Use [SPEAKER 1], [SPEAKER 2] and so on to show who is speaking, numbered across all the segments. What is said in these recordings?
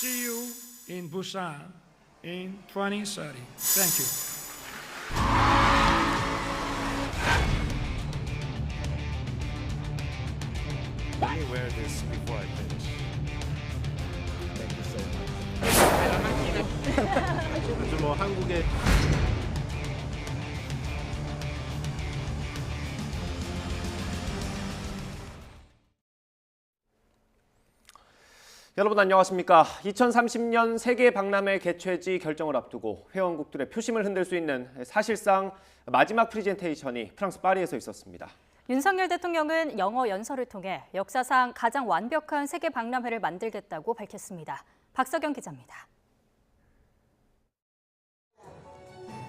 [SPEAKER 1] See you in Busan in 2030. Thank you.
[SPEAKER 2] Let me wear this before I finish. Thank you so much. 요즘 뭐 한국에
[SPEAKER 3] 여러분 안녕하십니까. 2030년 세계 박람회 개최지 결정을 앞두고 회원국들의 표심을 흔들 수 있는 사실상 마지막 프리젠테이션이 프랑스 파리에서 있었습니다.
[SPEAKER 4] 윤석열 대통령은 영어 연설을 통해 역사상 가장 완벽한 세계 박람회를 만들겠다고 밝혔습니다. 박석영 기자입니다.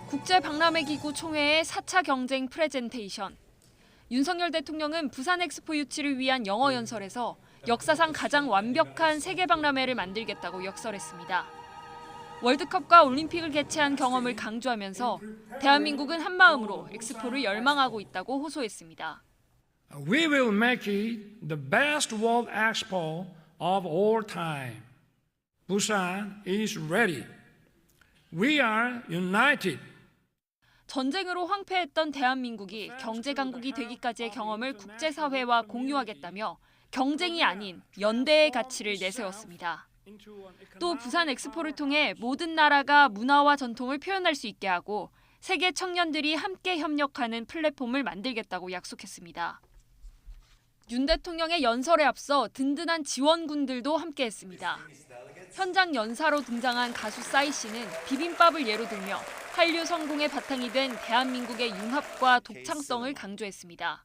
[SPEAKER 5] 국제박람회기구 총회의 4차 경쟁 프레젠테이션. 윤석열 대통령은 부산 엑스포 유치를 위한 영어 연설에서 역사상 가장 완벽한 세계 박람회를 만들겠다고 역설했습니다. 월드컵과 올림픽을 개최한 경험을 강조하면서 대한민국은 한마음으로 엑스포를 열망하고 있다고 호소했습니다.
[SPEAKER 1] We will make it the best World Expo of all time. Busan is ready. We are united.
[SPEAKER 5] 전쟁으로 황폐했던 대한민국이 경제 강국이 되기까지의 경험을 국제사회와 공유하겠다며 경쟁이 아닌 연대의 가치를 내세웠습니다. 또 부산 엑스포를 통해 모든 나라가 문화와 전통을 표현할 수 있게 하고 세계 청년들이 함께 협력하는 플랫폼을 만들겠다고 약속했습니다. 윤 대통령의 연설에 앞서 든든한 지원군들도 함께했습니다. 현장 연사로 등장한 가수 싸이 씨는 비빔밥을 예로 들며 한류 성공의 바탕이 된 대한민국의 융합과 독창성을 강조했습니다.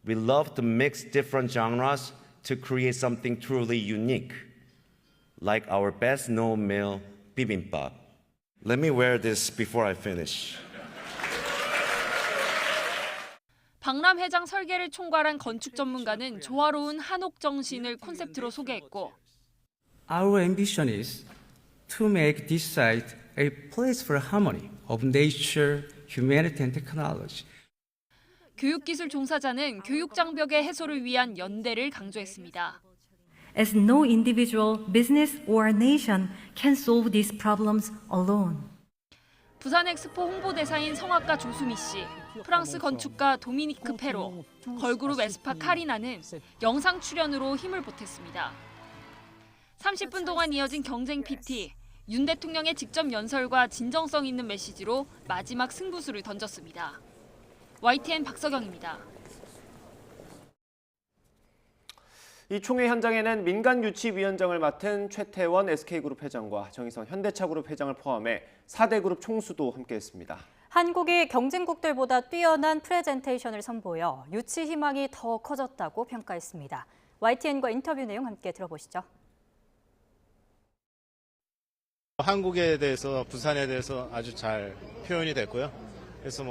[SPEAKER 2] we love to mix different genres to create something truly unique, like our best-known meal, bibimbap. Let me wear this before I finish.
[SPEAKER 5] 박람회장 설계를 총괄한 건축 전문가는 조화로운 한옥 정신을 콘셉트로 소개했고,
[SPEAKER 6] Our ambition is to make this site a place for harmony of nature, humanity, and technology.
[SPEAKER 5] 교육기술 종사자는 교육 장벽의 해소를 위한 연대를 강조했습니다.
[SPEAKER 7] As no individual, business, or nation can solve these problems alone.
[SPEAKER 5] 부산 엑스포 홍보대사인 성악가 조수미 씨, 프랑스 건축가 도미니크 페로, 걸그룹 에스파 카리나는 영상 출연으로 힘을 보탰습니다. 30분 동안 이어진 경쟁 PT, 윤 대통령의 직접 연설과 진정성 있는 메시지로 마지막 승부수를 던졌습니다. YTN 박석영입니다.
[SPEAKER 3] 이 총회 현장에는 민간유치위원장을 맡은 최태원 SK그룹 회장과 정의선 현대차그룹 회장을 포함해 4대 그룹 총수도 함께했습니다.
[SPEAKER 4] 한국이 경쟁국들보다 뛰어난 프레젠테이션을 선보여 유치 희망이 더 커졌다고 평가했습니다. YTN과 인터뷰 내용 함께 들어보시죠.
[SPEAKER 2] 한국에 대해서, 부산에 대해서 아주 잘 표현이 됐고요. 그래서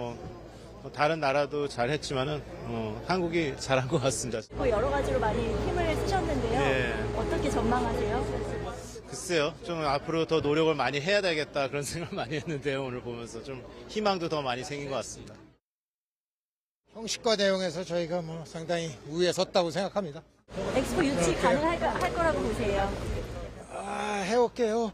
[SPEAKER 2] 다른 나라도 잘했지만은 한국이 잘한 것 같습니다.
[SPEAKER 8] 여러 가지로 많이 힘을 쓰셨는데요.
[SPEAKER 2] 네.
[SPEAKER 8] 어떻게 전망하세요?
[SPEAKER 2] 글쎄요, 좀 앞으로 더 노력을 많이 해야 되겠다 그런 생각을 많이 했는데요. 오늘 보면서 좀 희망도 더 많이 생긴 것 같습니다.
[SPEAKER 9] 형식과 내용에서 저희가 상당히 우위에 섰다고 생각합니다.
[SPEAKER 8] 엑스포 유치 가능할 거라고 보세요?
[SPEAKER 9] 해올게요.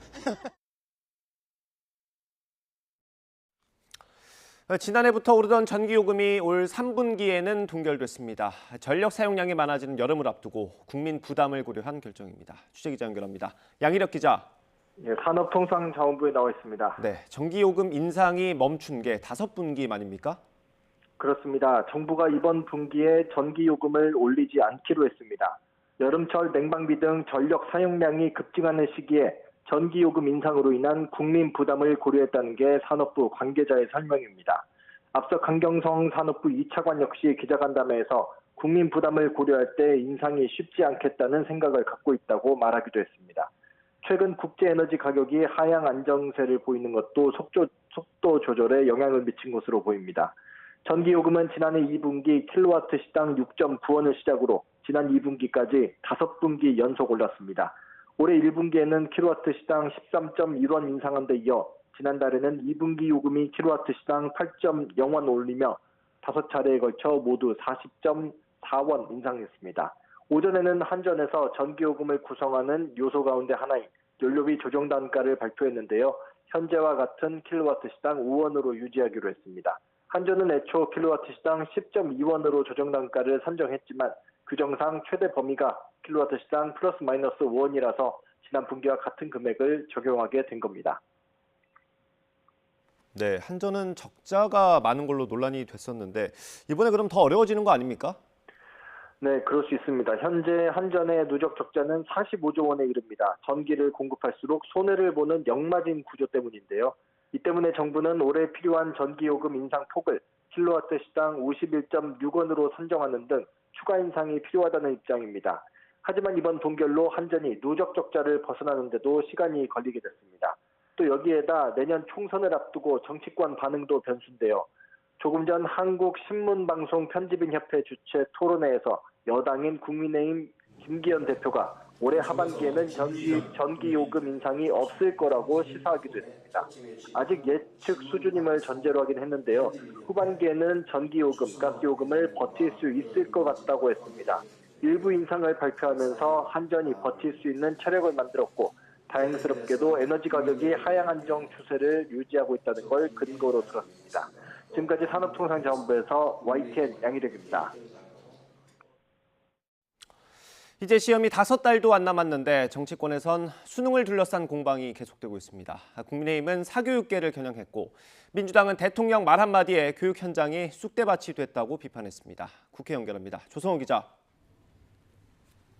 [SPEAKER 3] 지난해부터 오르던 전기요금이 올 3분기에는 동결됐습니다. 전력 사용량이 많아지는 여름을 앞두고 국민 부담을 고려한 결정입니다. 취재기자 연결합니다. 양희력 기자.
[SPEAKER 10] 예, 산업통상자원부에 나와 있습니다.
[SPEAKER 3] 네, 전기요금 인상이 멈춘 게 5분기 만입니까?
[SPEAKER 10] 그렇습니다. 정부가 이번 분기에 전기요금을 올리지 않기로 했습니다. 여름철 냉방비 등 전력 사용량이 급증하는 시기에 전기요금 인상으로 인한 국민 부담을 고려했다는 게 산업부 관계자의 설명입니다. 앞서 강경성 산업부 2차관 역시 기자간담회에서 국민 부담을 고려할 때 인상이 쉽지 않겠다는 생각을 갖고 있다고 말하기도 했습니다. 최근 국제에너지 가격이 하향 안정세를 보이는 것도 속도 조절에 영향을 미친 것으로 보입니다. 전기요금은 지난해 2분기 킬로와트 시당 6.9원을 시작으로 지난 2분기까지 5분기 연속 올랐습니다. 올해 1분기에는 킬로와트 시당 13.1원 인상한 데 이어 지난달에는 2분기 요금이 킬로와트 시당 8.0원 올리며 5차례에 걸쳐 모두 40.4원 인상했습니다. 오전에는 한전에서 전기요금을 구성하는 요소 가운데 하나인 연료비 조정 단가를 발표했는데요. 현재와 같은 킬로와트 시당 5원으로 유지하기로 했습니다. 한전은 애초 킬로와트 시당 10.2원으로 조정 단가를 선정했지만 규정상 최대 범위가 킬로와트 시당 플러스 마이너스 5원이라서 지난 분기와 같은 금액을 적용하게 된 겁니다.
[SPEAKER 3] 네, 한전은 적자가 많은 걸로 논란이 됐었는데 이번에 그럼 더 어려워지는 거 아닙니까?
[SPEAKER 10] 네, 그럴 수 있습니다. 현재 한전의 누적 적자는 45조 원에 이릅니다. 전기를 공급할수록 손해를 보는 역마진 구조 때문인데요. 이 때문에 정부는 올해 필요한 전기요금 인상 폭을 킬로와트 시당 51.6원으로 선정하는 등 추가 인상이 필요하다는 입장입니다. 하지만 이번 동결로 한전이 누적 적자를 벗어나는데도 시간이 걸리게 됐습니다. 또 여기에다 내년 총선을 앞두고 정치권 반응도 변수인데요. 조금 전 한국신문방송편집인협회 주최 토론회에서 여당인 국민의힘 김기현 대표가 올해 하반기에는 전기요금 인상이 없을 거라고 시사하기도 했습니다. 아직 예측 수준임을 전제로 하긴 했는데요. 후반기에는 전기요금, 가스요금을 버틸 수 있을 것 같다고 했습니다. 일부 인상을 발표하면서 한전이 버틸 수 있는 체력을 만들었고 다행스럽게도 에너지 가격이 하향 안정 추세를 유지하고 있다는 걸 근거로 들었습니다. 지금까지 산업통상자원부에서 YTN 양희덕입니다.
[SPEAKER 3] 이제 시험이 5달도 안 남았는데 정치권에선 수능을 둘러싼 공방이 계속되고 있습니다. 국민의힘은 사교육계를 겨냥했고 민주당은 대통령 말 한마디에 교육 현장이 쑥대밭이 됐다고 비판했습니다. 국회 연결합니다. 조성호 기자.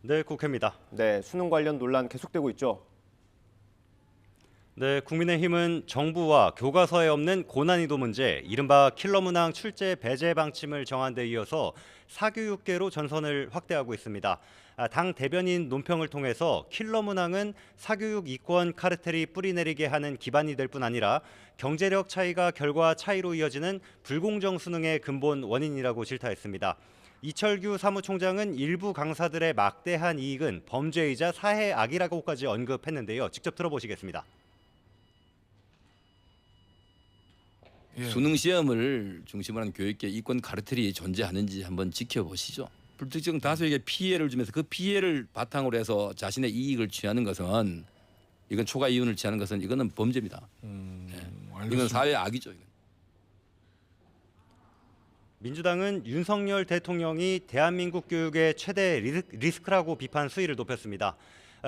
[SPEAKER 11] 네, 국회입니다.
[SPEAKER 3] 네, 수능 관련 논란 계속되고 있죠.
[SPEAKER 11] 네, 국민의힘은 정부와 교과서에 없는 고난이도 문제, 이른바 킬러 문항 출제 배제 방침을 정한 데 이어서 사교육계로 전선을 확대하고 있습니다. 당 대변인 논평을 통해서 킬러 문항은 사교육 이권 카르텔이 뿌리내리게 하는 기반이 될 뿐 아니라 경제력 차이가 결과 차이로 이어지는 불공정 수능의 근본 원인이라고 질타했습니다. 이철규 사무총장은 일부 강사들의 막대한 이익은 범죄이자 사회 악이라고까지 언급했는데요. 직접 들어보시겠습니다.
[SPEAKER 12] 수능 시험을 중심으로 한 교육계 이권 카르텔이 존재하는지 한번 지켜보시죠. 불특정 다수에게 피해를 주면서 그 피해를 바탕으로 해서 자신의 이익을 취하는 것은 이건 초과 이윤을 취하는 것은 이거는 범죄입니다. 이건 사회 악이죠. 이건.
[SPEAKER 11] 민주당은 윤석열 대통령이 대한민국 교육의 최대 리스크라고 비판 수위를 높였습니다.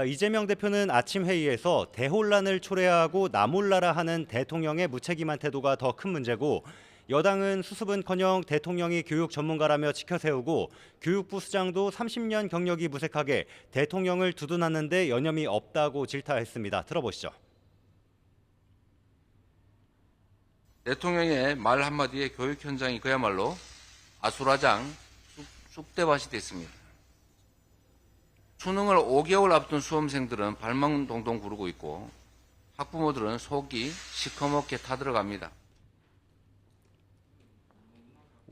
[SPEAKER 11] 이재명 대표는 아침 회의에서 대혼란을 초래하고 나몰라라 하는 대통령의 무책임한 태도가 더 큰 문제고 여당은 수습은커녕 대통령이 교육 전문가라며 지켜세우고 교육부 수장도 30년 경력이 무색하게 대통령을 두둔하는 데 여념이 없다고 질타했습니다. 들어보시죠.
[SPEAKER 13] 대통령의 말 한마디에 교육 현장이 그야말로 아수라장 쑥대밭이 됐습니다. 수능을 5개월 앞둔 수험생들은 발만 동동 구르고 있고 학부모들은 속이 시커멓게 타들어갑니다.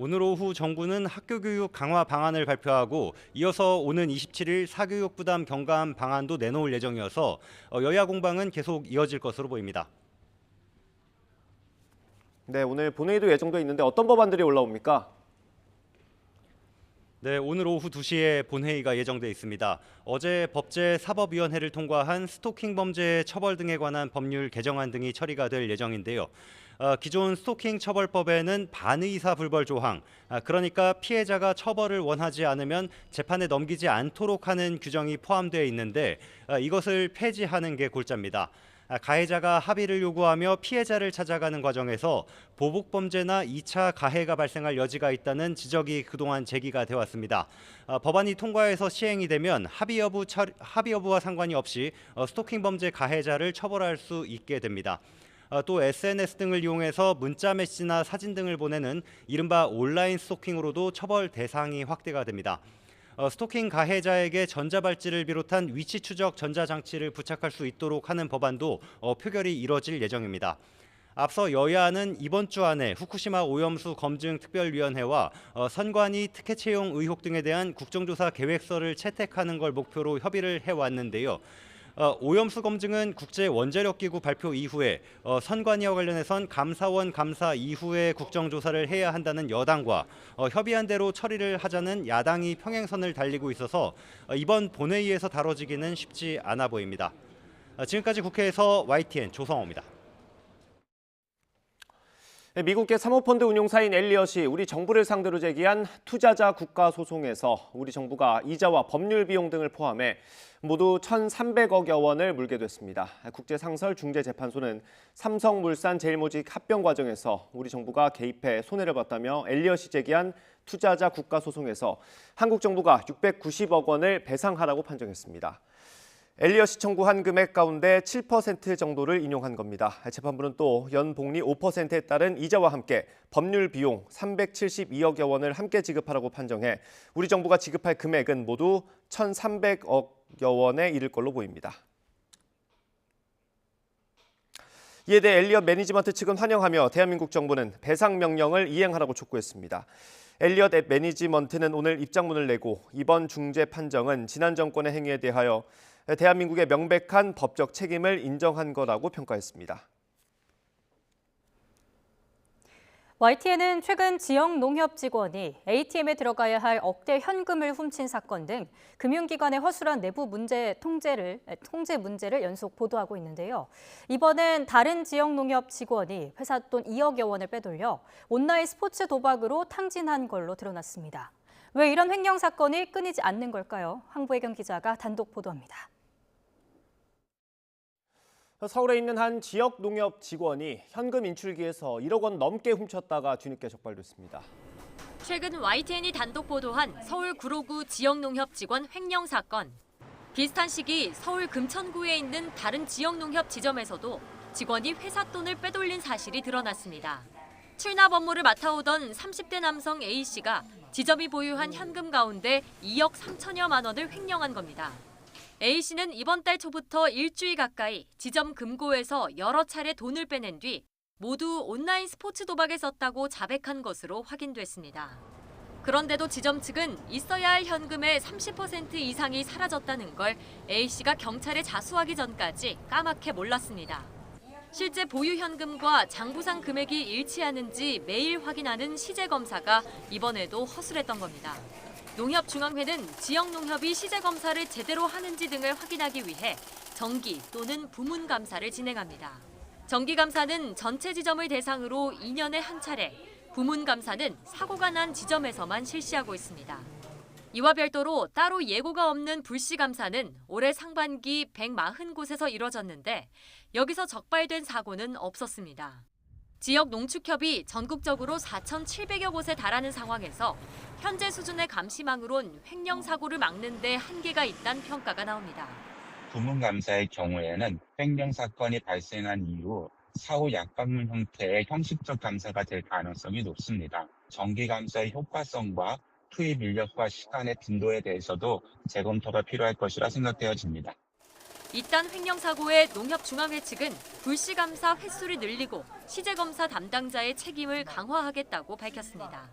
[SPEAKER 11] 오늘 오후 정부는 학교교육 강화 방안을 발표하고 이어서 오는 27일 사교육 부담 경감 방안도 내놓을 예정이어서 여야 공방은 계속 이어질 것으로 보입니다.
[SPEAKER 3] 네, 오늘 본회의도 예정돼 있는데 어떤 법안들이 올라옵니까?
[SPEAKER 11] 네, 오늘 오후 2시에 본회의가 예정돼 있습니다. 어제 법제사법위원회를 통과한 스토킹 범죄 처벌 등에 관한 법률 개정안 등이 처리가 될 예정인데요. 기존 스토킹 처벌법에는 반의사 불벌 조항, 그러니까 피해자가 처벌을 원하지 않으면 재판에 넘기지 않도록 하는 규정이 포함되어 있는데 이것을 폐지하는 게 골자입니다. 가해자가 합의를 요구하며 피해자를 찾아가는 과정에서 보복 범죄나 2차 가해가 발생할 여지가 있다는 지적이 그동안 제기가 되어 왔습니다. 법안이 통과해서 시행이 되면 합의 여부와 상관이 없이 스토킹 범죄 가해자를 처벌할 수 있게 됩니다. 또 SNS 등을 이용해서 문자 메시지나 사진 등을 보내는 이른바 온라인 스토킹으로도 처벌 대상이 확대가 됩니다. 스토킹 가해자에게 전자발찌를 비롯한 위치 추적 전자장치를 부착할 수 있도록 하는 법안도 표결이 이뤄질 예정입니다. 앞서 여야는 이번 주 안에 후쿠시마 오염수 검증 특별위원회와 선관위 특혜 채용 의혹 등에 대한 국정조사 계획서를 채택하는 걸 목표로 협의를 해왔는데요. 오염수 검증은 국제원자력기구 발표 이후에 선관위와 관련해선 감사원 감사 이후에 국정조사를 해야 한다는 여당과 협의한 대로 처리를 하자는 야당이 평행선을 달리고 있어서 이번 본회의에서 다뤄지기는 쉽지 않아 보입니다. 지금까지 국회에서 YTN 조성호입니다.
[SPEAKER 3] 미국계 사모펀드 운용사인 엘리엇이 우리 정부를 상대로 제기한 투자자 국가 소송에서 우리 정부가 이자와 법률 비용 등을 포함해 모두 1,300억여 원을 물게 됐습니다. 국제상설중재재판소는 삼성물산 제일모직 합병 과정에서 우리 정부가 개입해 손해를 봤다며 엘리엇이 제기한 투자자 국가 소송에서 한국 정부가 690억 원을 배상하라고 판정했습니다. 엘리엇이 청구한 금액 가운데 7% 정도를 인용한 겁니다. 재판부는 또 연복리 5%에 따른 이자와 함께 법률 비용 372억여 원을 함께 지급하라고 판정해 우리 정부가 지급할 금액은 모두 1,300억여 원에 이를 걸로 보입니다. 이에 대해 엘리엇 매니지먼트 측은 환영하며 대한민국 정부는 배상 명령을 이행하라고 촉구했습니다. 엘리엇 매니지먼트는 오늘 입장문을 내고 이번 중재 판정은 지난 정권의 행위에 대하여 대한민국의 명백한 법적 책임을 인정한 거라고 평가했습니다.
[SPEAKER 4] YTN은 최근 지역 농협 직원이 ATM에 들어가야 할 억대 현금을 훔친 사건 등 금융기관의 허술한 내부 통제 문제를 연속 보도하고 있는데요. 이번엔 다른 지역 농협 직원이 회사 돈 2억여 원을 빼돌려 온라인 스포츠 도박으로 탕진한 걸로 드러났습니다. 왜 이런 횡령 사건이 끊이지 않는 걸까요? 황보혜경 기자가 단독 보도합니다.
[SPEAKER 3] 서울에 있는 한 지역 농협 직원이 현금 인출기에서 1억 원 넘게 훔쳤다가 뒤늦게 적발됐습니다.
[SPEAKER 14] 최근 YTN이 단독 보도한 서울 구로구 지역 농협 직원 횡령 사건. 비슷한 시기 서울 금천구에 있는 다른 지역 농협 지점에서도 직원이 회사 돈을 빼돌린 사실이 드러났습니다. 출납 업무를 맡아오던 30대 남성 A씨가 지점이 보유한 현금 가운데 2억 3천여만 원을 횡령한 겁니다. A씨는 이번 달 초부터 일주일 가까이 지점 금고에서 여러 차례 돈을 빼낸 뒤 모두 온라인 스포츠 도박에 썼다고 자백한 것으로 확인됐습니다. 그런데도 지점 측은 있어야 할 현금의 30% 이상이 사라졌다는 걸 A씨가 경찰에 자수하기 전까지 까맣게 몰랐습니다. 실제 보유 현금과 장부상 금액이 일치하는지 매일 확인하는 시제 검사가 이번에도 허술했던 겁니다. 농협중앙회는 지역 농협이 시제 검사를 제대로 하는지 등을 확인하기 위해 정기 또는 부문 감사를 진행합니다. 정기 감사는 전체 지점을 대상으로 2년에 한 차례, 부문 감사는 사고가 난 지점에서만 실시하고 있습니다. 이와 별도로 따로 예고가 없는 불시 감사는 올해 상반기 140곳에서 이뤄졌는데 여기서 적발된 사고는 없었습니다. 지역 농축협이 전국적으로 4,700여 곳에 달하는 상황에서 현재 수준의 감시망으론 횡령 사고를 막는 데 한계가 있다는 평가가 나옵니다.
[SPEAKER 15] 부문감사의 경우에는 횡령 사건이 발생한 이후 사후 약방문 형태의 형식적 감사가 될 가능성이 높습니다. 정기감사의 효과성과 투입 인력과 시간의 빈도에 대해서도 재검토가 필요할 것이라 생각되어집니다.
[SPEAKER 14] 이딴 횡령 사고에 농협중앙회 측은 불시 감사 횟수를 늘리고 시제 검사 담당자의 책임을 강화하겠다고 밝혔습니다.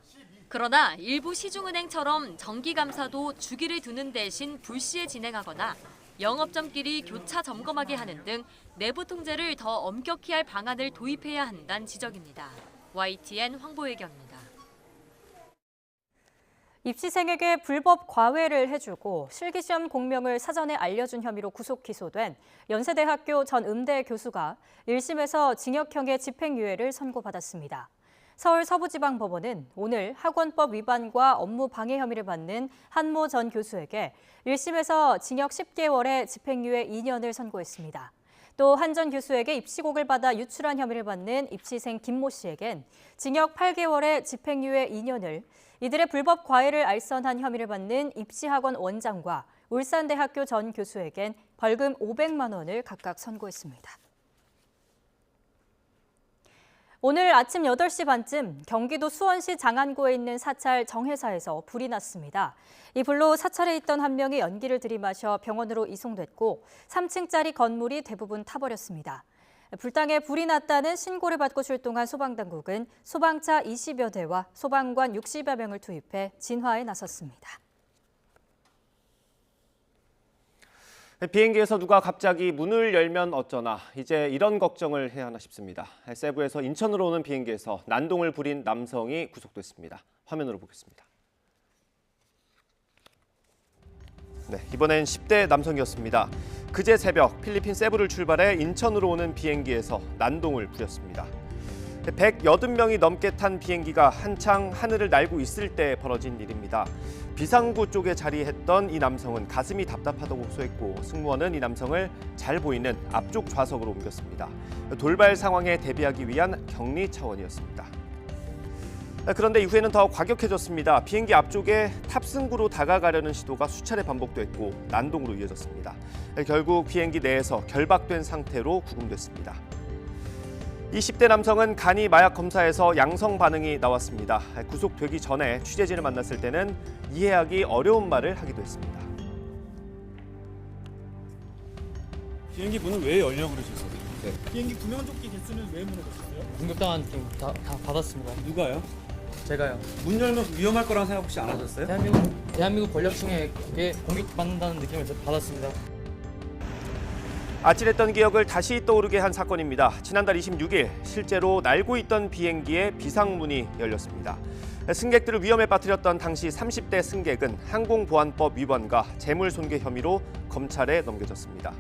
[SPEAKER 14] 그러나 일부 시중은행처럼 정기 감사도 주기를 두는 대신 불시에 진행하거나 영업점끼리 교차 점검하게 하는 등 내부 통제를 더 엄격히 할 방안을 도입해야 한다는 지적입니다. YTN 황보혜경입니다.
[SPEAKER 4] 입시생에게 불법 과외를 해주고 실기시험 공명을 사전에 알려준 혐의로 구속 기소된 연세대학교 전 음대 교수가 1심에서 징역형의 집행유예를 선고받았습니다. 서울 서부지방법원은 오늘 학원법 위반과 업무 방해 혐의를 받는 한모 전 교수에게 1심에서 징역 10개월에 집행유예 2년을 선고했습니다. 또 한 전 교수에게 입시곡을 받아 유출한 혐의를 받는 입시생 김모 씨에겐 징역 8개월에 집행유예 2년을, 이들의 불법 과외를 알선한 혐의를 받는 입시학원 원장과 울산대학교 전 교수에겐 벌금 500만 원을 각각 선고했습니다. 오늘 아침 8시 반쯤 경기도 수원시 장안구에 있는 사찰 정회사에서 불이 났습니다. 이 불로 사찰에 있던 한 명이 연기를 들이마셔 병원으로 이송됐고 3층짜리 건물이 대부분 타버렸습니다. 불당에 불이 났다는 신고를 받고 출동한 소방당국은 소방차 20여 대와 소방관 60여 명을 투입해 진화에 나섰습니다.
[SPEAKER 3] 비행기에서 누가 갑자기 문을 열면 어쩌나, 이제 이런 걱정을 해야 하나 싶습니다. 세부에서 인천으로 오는 비행기에서 난동을 부린 남성이 구속됐습니다. 화면으로 보겠습니다. 네, 이번엔 10대 남성이었습니다. 그제 새벽 필리핀 세부를 출발해 인천으로 오는 비행기에서 난동을 부렸습니다. 180명이 넘게 탄 비행기가 한창 하늘을 날고 있을 때 벌어진 일입니다. 비상구 쪽에 자리했던 이 남성은 가슴이 답답하다고 호소했고 승무원은 이 남성을 잘 보이는 앞쪽 좌석으로 옮겼습니다. 돌발 상황에 대비하기 위한 격리 차원이었습니다. 그런데 이후에는 더 과격해졌습니다. 비행기 앞쪽에 탑승구로 다가가려는 시도가 수차례 반복됐고 난동으로 이어졌습니다. 결국 비행기 내에서 결박된 상태로 구금됐습니다. 20대 남성은 간이 마약 검사에서 양성 반응이 나왔습니다. 구속되기 전에 취재진을 만났을 때는 이해하기 어려운 말을 하기도 했습니다.
[SPEAKER 16] 비행기 문은 왜 열려고 그러셨어요?
[SPEAKER 17] 네.
[SPEAKER 16] 비행기 구명조끼 개수는 왜 물어봤어요?
[SPEAKER 17] 공격당한 팀 다 받았습니다.
[SPEAKER 16] 누가요?
[SPEAKER 17] 제가요.
[SPEAKER 16] 문 열면 위험할 거라는 생각 혹시 안 하셨어요?
[SPEAKER 17] 대한민국 권력층에게 공격받는다는 느낌을 받았습니다.
[SPEAKER 3] 아찔했던 기억을 다시 떠오르게 한 사건입니다. 지난달 26일 실제로 날고 있던 비행기에 비상문이 열렸습니다. 승객들을 위험에 빠뜨렸던 당시 30대 승객은 항공보안법 위반과 재물손괴 혐의로 검찰에 넘겨졌습니다.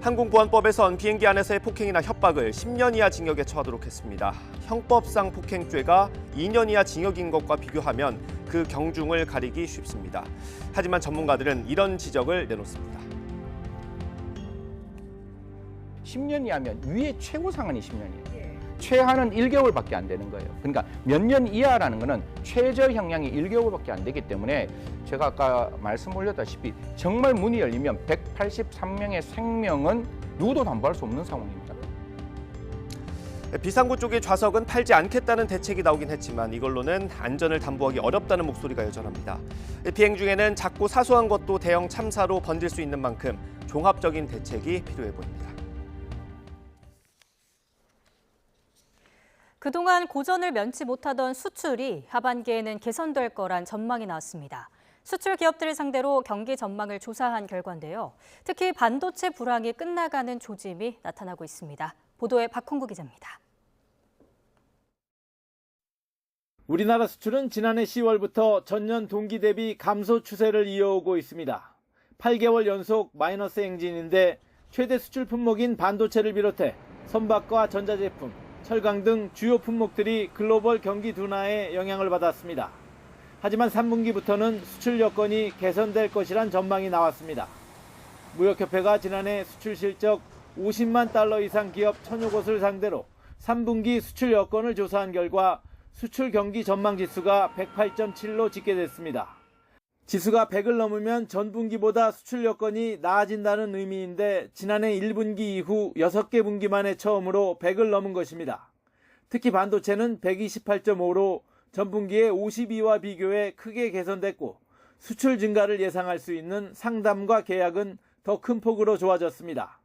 [SPEAKER 3] 항공보안법에선 비행기 안에서의 폭행이나 협박을 10년 이하 징역에 처하도록 했습니다. 형법상 폭행죄가 2년 이하 징역인 것과 비교하면 그 경중을 가리기 쉽습니다. 하지만 전문가들은 이런 지적을 내놓습니다.
[SPEAKER 18] 10년 이하면 위에 최고 상한이 10년이에요. 최하는 1개월밖에 안 되는 거예요. 그러니까 몇 년 이하라는 거는 최저 형량이 1개월밖에 안 되기 때문에 제가 아까 말씀 올렸다시피 정말 문이 열리면 183명의 생명은 누구도 담보할 수 없는 상황입니다.
[SPEAKER 3] 비상구 쪽의 좌석은 팔지 않겠다는 대책이 나오긴 했지만 이걸로는 안전을 담보하기 어렵다는 목소리가 여전합니다. 비행 중에는 작고 사소한 것도 대형 참사로 번질 수 있는 만큼 종합적인 대책이 필요해 보입니다.
[SPEAKER 4] 그동안 고전을 면치 못하던 수출이 하반기에는 개선될 거란 전망이 나왔습니다. 수출 기업들을 상대로 경기 전망을 조사한 결과인데요. 특히 반도체 불황이 끝나가는 조짐이 나타나고 있습니다. 보도에 박홍구 기자입니다.
[SPEAKER 19] 우리나라 수출은 지난해 10월부터 전년 동기 대비 감소 추세를 이어오고 있습니다. 8개월 연속 마이너스 행진인데 최대 수출 품목인 반도체를 비롯해 선박과 전자제품, 철강 등 주요 품목들이 글로벌 경기 둔화에 영향을 받았습니다. 하지만 3분기부터는 수출 여건이 개선될 것이란 전망이 나왔습니다. 무역협회가 지난해 수출 실적 50만 달러 이상 기업 1000여 곳을 상대로 3분기 수출 여건을 조사한 결과 수출 경기 전망 지수가 108.7로 집계됐습니다. 지수가 100을 넘으면 전분기보다 수출 여건이 나아진다는 의미인데 지난해 1분기 이후 6개 분기 만에 처음으로 100을 넘은 것입니다. 특히 반도체는 128.5로 전분기의 52와 비교해 크게 개선됐고 수출 증가를 예상할 수 있는 상담과 계약은 더 큰 폭으로 좋아졌습니다.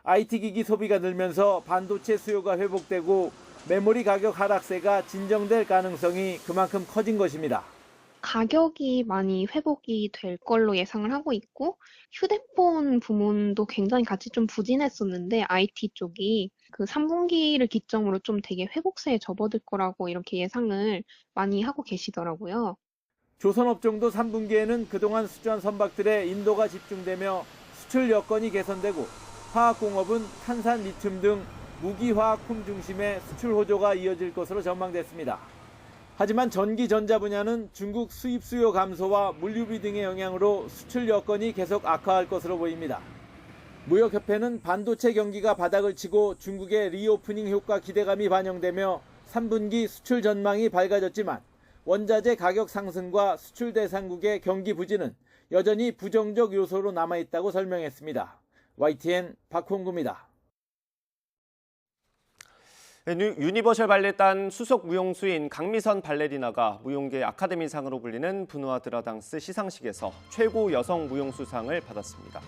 [SPEAKER 19] IT기기 소비가 늘면서 반도체 수요가 회복되고 메모리 가격 하락세가 진정될 가능성이 그만큼 커진 것입니다.
[SPEAKER 20] 가격이 많이 회복이 될 걸로 예상을 하고 있고 휴대폰 부문도 굉장히 같이 좀 부진했었는데 IT 쪽이 그 3분기를 기점으로 좀 되게 회복세에 접어들 거라고 이렇게 예상을 많이 하고 계시더라고요.
[SPEAKER 19] 조선업종도 3분기에는 그동안 수주한 선박들의 인도가 집중되며 수출 여건이 개선되고 화학공업은 탄산 리튬 등 무기화학품 중심의 수출 호조가 이어질 것으로 전망됐습니다. 하지만 전기 전자 분야는 중국 수입 수요 감소와 물류비 등의 영향으로 수출 여건이 계속 악화할 것으로 보입니다. 무역협회는 반도체 경기가 바닥을 치고 중국의 리오프닝 효과 기대감이 반영되며 3분기 수출 전망이 밝아졌지만 원자재 가격 상승과 수출 대상국의 경기 부진은 여전히 부정적 요소로 남아있다고 설명했습니다. YTN 박홍구입니다.
[SPEAKER 3] 유니버셜 발레단 수석 무용수인 강미선 발레리나가 무용계 아카데미상으로 불리는 분우아 드라당스 시상식에서 최고 여성 무용수상을 받았습니다.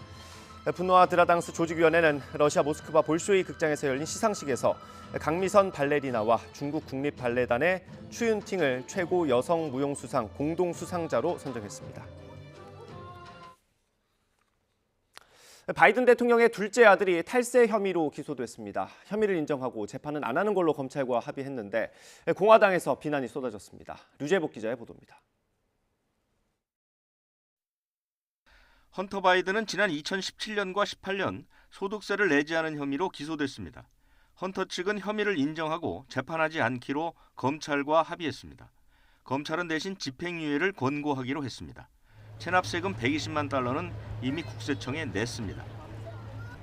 [SPEAKER 3] 분우아 드라당스 조직위원회는 러시아 모스크바 볼쇼이 극장에서 열린 시상식에서 강미선 발레리나와 중국 국립발레단의 추윤팅을 최고 여성 무용수상 공동 수상자로 선정했습니다. 바이든 대통령의 둘째 아들이 탈세 혐의로 기소됐습니다. 혐의를 인정하고 재판은 안 하는 걸로 검찰과 합의했는데 공화당에서 비난이 쏟아졌습니다. 류재복 기자의 보도입니다.
[SPEAKER 21] 헌터 바이든은 지난 2017년과 18년 소득세를 내지 않은 혐의로 기소됐습니다. 헌터 측은 혐의를 인정하고 재판하지 않기로 검찰과 합의했습니다. 검찰은 대신 집행유예를 권고하기로 했습니다. 체납세금 120만 달러는 이미 국세청에 냈습니다.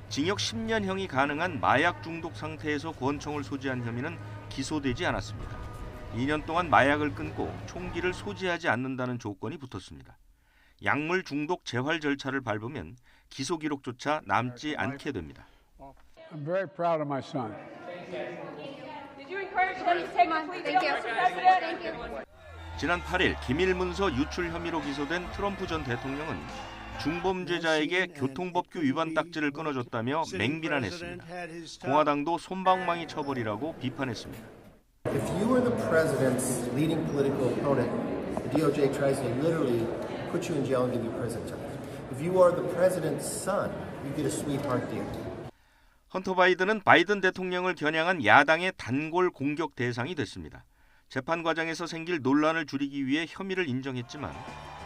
[SPEAKER 21] 징역 10년형이 가능한 마약 중독 상태에서 권총을 소지한 혐의는 기소되지 않았습니다. 2년 동안 마약을 끊고 총기를 소지하지 않는다는 조건이 붙었습니다. 약물 중독 재활 절차를 밟으면 기소 기록조차 남지 않게 됩니다.
[SPEAKER 22] I'm very proud of my son.
[SPEAKER 23] Did you encourage them to take a plea deal, Mr. President?
[SPEAKER 21] 지난 8일 기밀 문서 유출 혐의로 기소된 트럼프 전 대통령은 중범죄자에게 교통법규 위반 딱지를 끊어줬다며 맹비난했습니다. 공화당도 솜방망이 처벌이라고 비판했습니다.
[SPEAKER 24] If you were the president's leading political opponent, the DOJ tries to literally put you in jail and give you prison time. If you are the president's son, you get a sweetheart deal.
[SPEAKER 21] 헌터 바이든은 바이든 대통령을 겨냥한 야당의 단골 공격 대상이 됐습니다. 재판 과정에서 생길 논란을 줄이기 위해 혐의를 인정했지만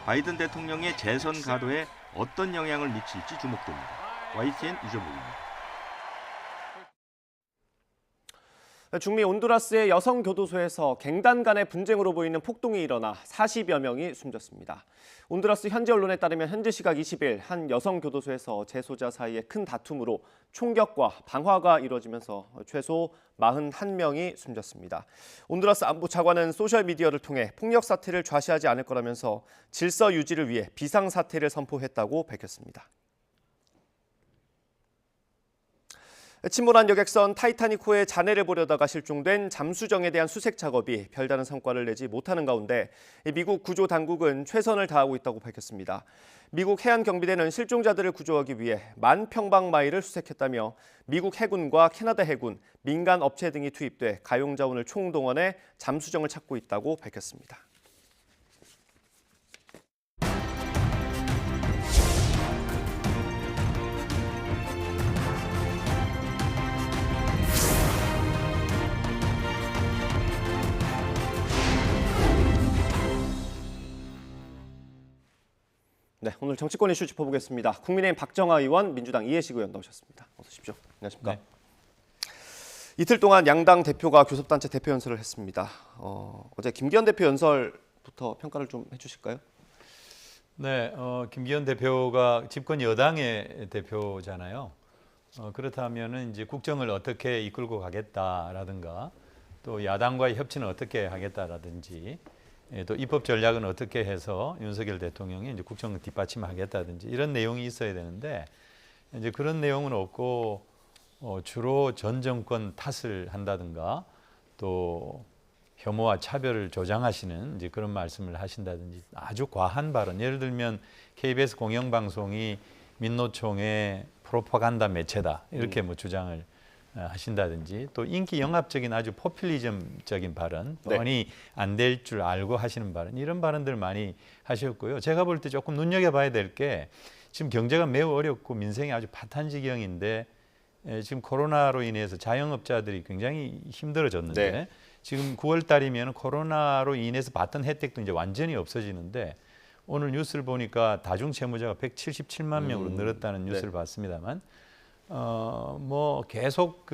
[SPEAKER 21] 바이든 대통령의 재선 가도에 어떤 영향을 미칠지 주목됩니다. YTN 이정국입니다.
[SPEAKER 3] 중미 온두라스의 여성 교도소에서 갱단 간의 분쟁으로 보이는 폭동이 일어나 40여 명이 숨졌습니다. 온두라스 현지 언론에 따르면 현지 시각 20일 한 여성 교도소에서 재소자 사이의 큰 다툼으로 총격과 방화가 이루어지면서 최소 41명이 숨졌습니다. 온두라스 안보 차관은 소셜미디어를 통해 폭력 사태를 좌시하지 않을 거라면서 질서 유지를 위해 비상사태를 선포했다고 밝혔습니다. 침몰한 여객선 타이타닉호의 잔해를 보려다가 실종된 잠수정에 대한 수색 작업이 별다른 성과를 내지 못하는 가운데 미국 구조 당국은 최선을 다하고 있다고 밝혔습니다. 미국 해안경비대는 실종자들을 구조하기 위해 10,000평방마일을 수색했다며 미국 해군과 캐나다 해군, 민간 업체 등이 투입돼 가용자원을 총동원해 잠수정을 찾고 있다고 밝혔습니다. 네, 오늘 정치권 이슈 짚어보겠습니다. 국민의힘 박정하 의원, 민주당 이해식 의원 나오셨습니다. 어서 오십시오. 안녕하십니까? 네. 이틀 동안 양당 대표가 교섭단체 대표 연설을 했습니다. 어제 김기현 대표 연설부터 평가를 좀 해주실까요?
[SPEAKER 25] 네, 김기현 대표가 집권 여당의 대표잖아요. 그렇다면은 이제 국정을 어떻게 이끌고 가겠다라든가 또 야당과의 협치는 어떻게 하겠다라든지 또 입법 전략은 어떻게 해서 윤석열 대통령이 이제 국정을 뒷받침하겠다든지 이런 내용이 있어야 되는데 이제 그런 내용은 없고 주로 전 정권 탓을 한다든가 또 혐오와 차별을 조장하시는 이제 그런 말씀을 하신다든지 아주 과한 발언. 예를 들면 KBS 공영방송이 민노총의 프로파간다 매체다 이렇게 뭐 주장을 하신다든지 또 인기 영합적인 아주 포퓰리즘적인 발언, 뻔히 안 될 줄 알고 하시는 발언 이런 발언들 많이 하셨고요. 제가 볼 때 조금 눈여겨봐야 될 게 지금 경제가 매우 어렵고 민생이 아주 파탄지경인데 지금 코로나로 인해서 자영업자들이 굉장히 힘들어졌는데 지금 9월 달이면 코로나로 인해서 받던 혜택도 이제 완전히 없어지는데 오늘 뉴스를 보니까 다중채무자가 177만 명으로 늘었다는 뉴스를 봤습니다만 뭐 계속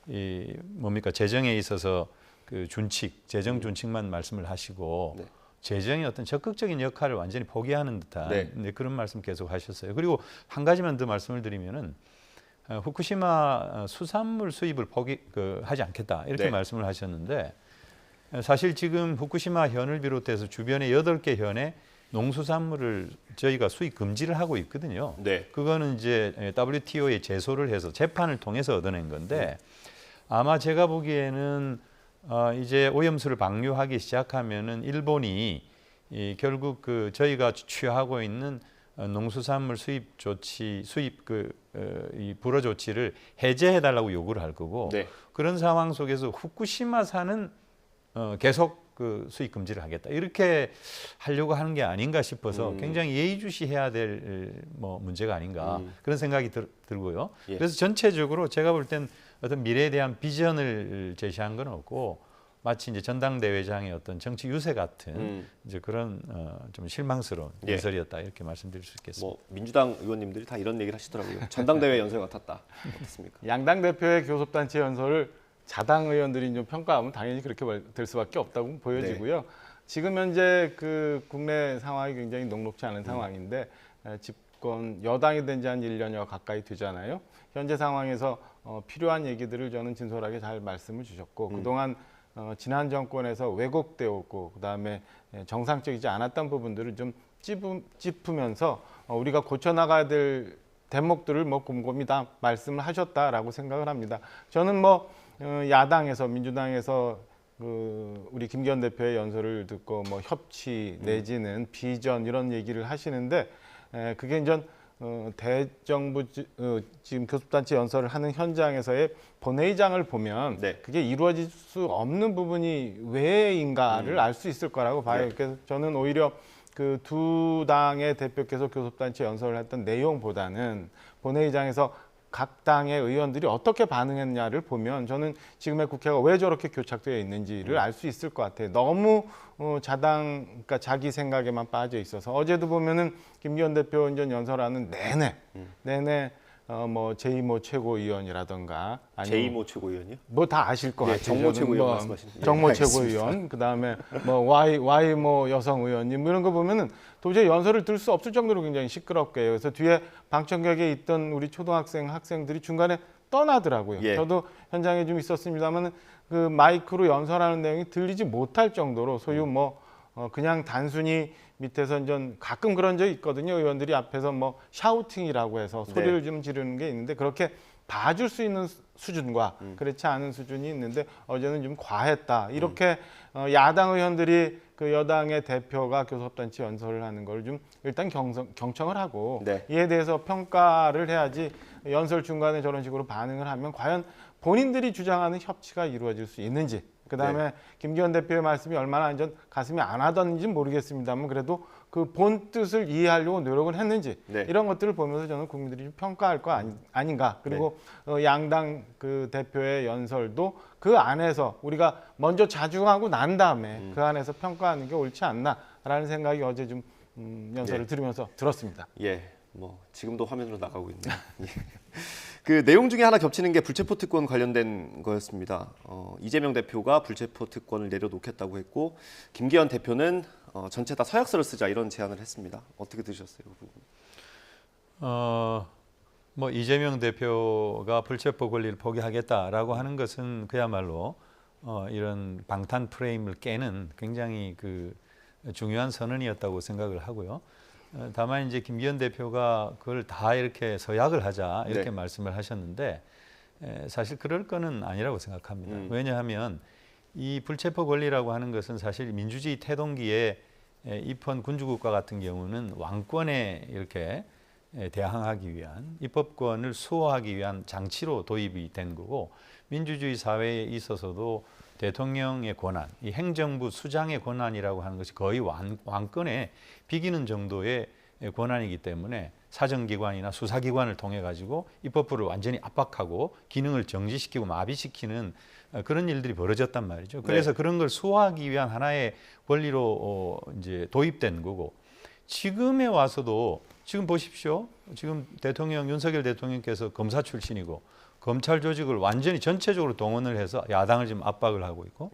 [SPEAKER 25] 뭡니까 재정에 있어서 그 준칙, 재정 준칙만 말씀을 하시고 재정의 어떤 적극적인 역할을 완전히 포기하는 듯한 그런 말씀 계속 하셨어요. 그리고 한 가지만 더 말씀을 드리면은 후쿠시마 수산물 수입을 하지 않겠다 이렇게 말씀을 하셨는데 사실 지금 후쿠시마 현을 비롯해서 주변의 8개 현에 농수산물을 저희가 수입 금지를 하고 있거든요. 그거는 이제 WTO에 제소를 해서 재판을 통해서 얻어낸 건데 아마 제가 보기에는 이제 오염수를 방류하기 시작하면은 일본이 결국 저희가 취하고 있는 농수산물 수입 조치, 이 불허 조치를 해제해달라고 요구를 할 거고 그런 상황 속에서 후쿠시마산은 계속 수입 금지를 하겠다 이렇게 하려고 하는 게 아닌가 싶어서 굉장히 예의주시해야 될 문제가 아닌가 그런 생각이 들고요. 그래서 전체적으로 제가 볼 땐 어떤 미래에 대한 비전을 제시한 건 없고 마치 이제 전당대회장의 어떤 정치 유세 같은 이제 그런 좀 실망스러운
[SPEAKER 3] 예.
[SPEAKER 25] 연설이었다 이렇게 말씀드릴 수 있겠습니다.
[SPEAKER 3] 뭐 민주당 의원님들이 다 이런 얘기를 하시더라고요. 전당대회 연설 같았다. 어떻습니까?
[SPEAKER 1] 양당 대표의 교섭단체 연설을 자당 의원들이 좀 평가하면 당연히 그렇게 될 수밖에 없다고 보여지고요.
[SPEAKER 3] 네.
[SPEAKER 1] 지금 현재 그 국내 상황이 굉장히 녹록지 않은 상황인데 집권 여당이 된 지 한 1년여 가까이 되잖아요. 현재 상황에서 필요한 얘기들을 저는 진솔하게 잘 말씀을 주셨고 그동안 지난 정권에서 왜곡되어 오고 그다음에 정상적이지 않았던 부분들을 좀 짚으면서 우리가 고쳐나가야 될 대목들을 뭐 곰곰이 다 말씀을 하셨다라고 생각을 합니다. 저는 뭐 야당에서 민주당에서 우리 김기현 대표의 연설을 듣고 뭐 협치 내지는 비전 이런 얘기를 하시는데 그게 이제 대정부 지금 교섭단체 연설을 하는 현장에서의 본회의장을 보면 그게 이루어질 수 없는 부분이 왜인가를 알 수 있을 거라고 봐요. 그래서 저는 오히려 그 두 당의 대표께서 교섭단체 연설을 했던 내용보다는 본회의장에서 각 당의 의원들이 어떻게 반응했냐를 보면 저는 지금의 국회가 왜 저렇게 교착되어 있는지를 알 수 있을 것 같아요. 너무 그러니까 자기 생각에만 빠져 있어서 어제도 보면은 김기현 대표 연설하는 내내 뭐 제2모 최고위원이라든가
[SPEAKER 3] 제2모 최고위원이요?
[SPEAKER 1] 뭐 다 아실 것 같아요.
[SPEAKER 3] 정모 최고위원 말씀하시는
[SPEAKER 1] 정모 최고위원, 그다음에 뭐 Y모 여성 의원님 이런 거 보면은 도저히 연설을 들을 수 없을 정도로 굉장히 시끄럽게 해요. 그래서 뒤에 방청객에 있던 우리 초등학생 학생들이 중간에 떠나더라고요.
[SPEAKER 3] 예.
[SPEAKER 1] 저도 현장에 좀 있었습니다만 그 마이크로 연설하는 내용이 들리지 못할 정도로 소유 뭐 그냥 단순히 밑에서 이제 가끔 그런 적이 있거든요. 의원들이 앞에서 뭐 샤우팅이라고 해서 소리를 좀 지르는 게 있는데 그렇게 봐줄 수 있는 수준과 그렇지 않은 수준이 있는데 어제는 좀 과했다. 이렇게 야당 의원들이 그 여당의 대표가 교섭단체 연설을 하는 걸 좀 일단 경청을 하고 이에 대해서 평가를 해야지 연설 중간에 저런 식으로 반응을 하면 과연 본인들이 주장하는 협치가 이루어질 수 있는지 그다음에 김기현 대표의 말씀이 얼마나 완전 가슴에 안 하던지는 모르겠습니다만 그래도 그 본 뜻을 이해하려고 노력을 했는지 이런 것들을 보면서 저는 국민들이 좀 평가할 거 아닌가. 그리고 양당 그 대표의 연설도 그 안에서 우리가 먼저 자중하고 난 다음에 그 안에서 평가하는 게 옳지 않나라는 생각이 어제 좀 연설을 들으면서 들었습니다.
[SPEAKER 3] 예, 뭐 지금도 화면으로 나가고 있네요. 그 내용 중에 하나 겹치는 게 불체포 특권 관련된 거였습니다. 이재명 대표가 불체포 특권을 내려놓겠다고 했고 김기현 대표는 전체 다 서약서를 쓰자 이런 제안을 했습니다. 어떻게 들으셨어요? 그 부분?
[SPEAKER 25] 뭐 이재명 대표가 불체포 권리를 포기하겠다라고 하는 것은 그야말로 이런 방탄 프레임을 깨는 굉장히 그 중요한 선언이었다고 생각을 하고요. 다만 이제 김기현 대표가 그걸 다 이렇게 서약을 하자 이렇게 말씀을 하셨는데 사실 그럴 거는 아니라고 생각합니다. 왜냐하면 이 불체포 권리라고 하는 것은 사실 민주주의 태동기에 입헌 군주국가 같은 경우는 왕권에 이렇게 대항하기 위한 입법권을 수호하기 위한 장치로 도입이 된 거고 민주주의 사회에 있어서도 대통령의 권한, 이 행정부 수장의 권한이라고 하는 것이 거의 왕권에 비기는 정도의 권한이기 때문에 사정기관이나 수사기관을 통해 가지고 입법부를 완전히 압박하고 기능을 정지시키고 마비시키는 그런 일들이 벌어졌단 말이죠. 그래서 그런 걸 수호하기 위한 하나의 권리로 이제 도입된 거고 지금에 와서도 지금 보십시오. 지금 대통령 윤석열 대통령께서 검사 출신이고 검찰 조직을 완전히 전체적으로 동원을 해서 야당을 지금 압박을 하고 있고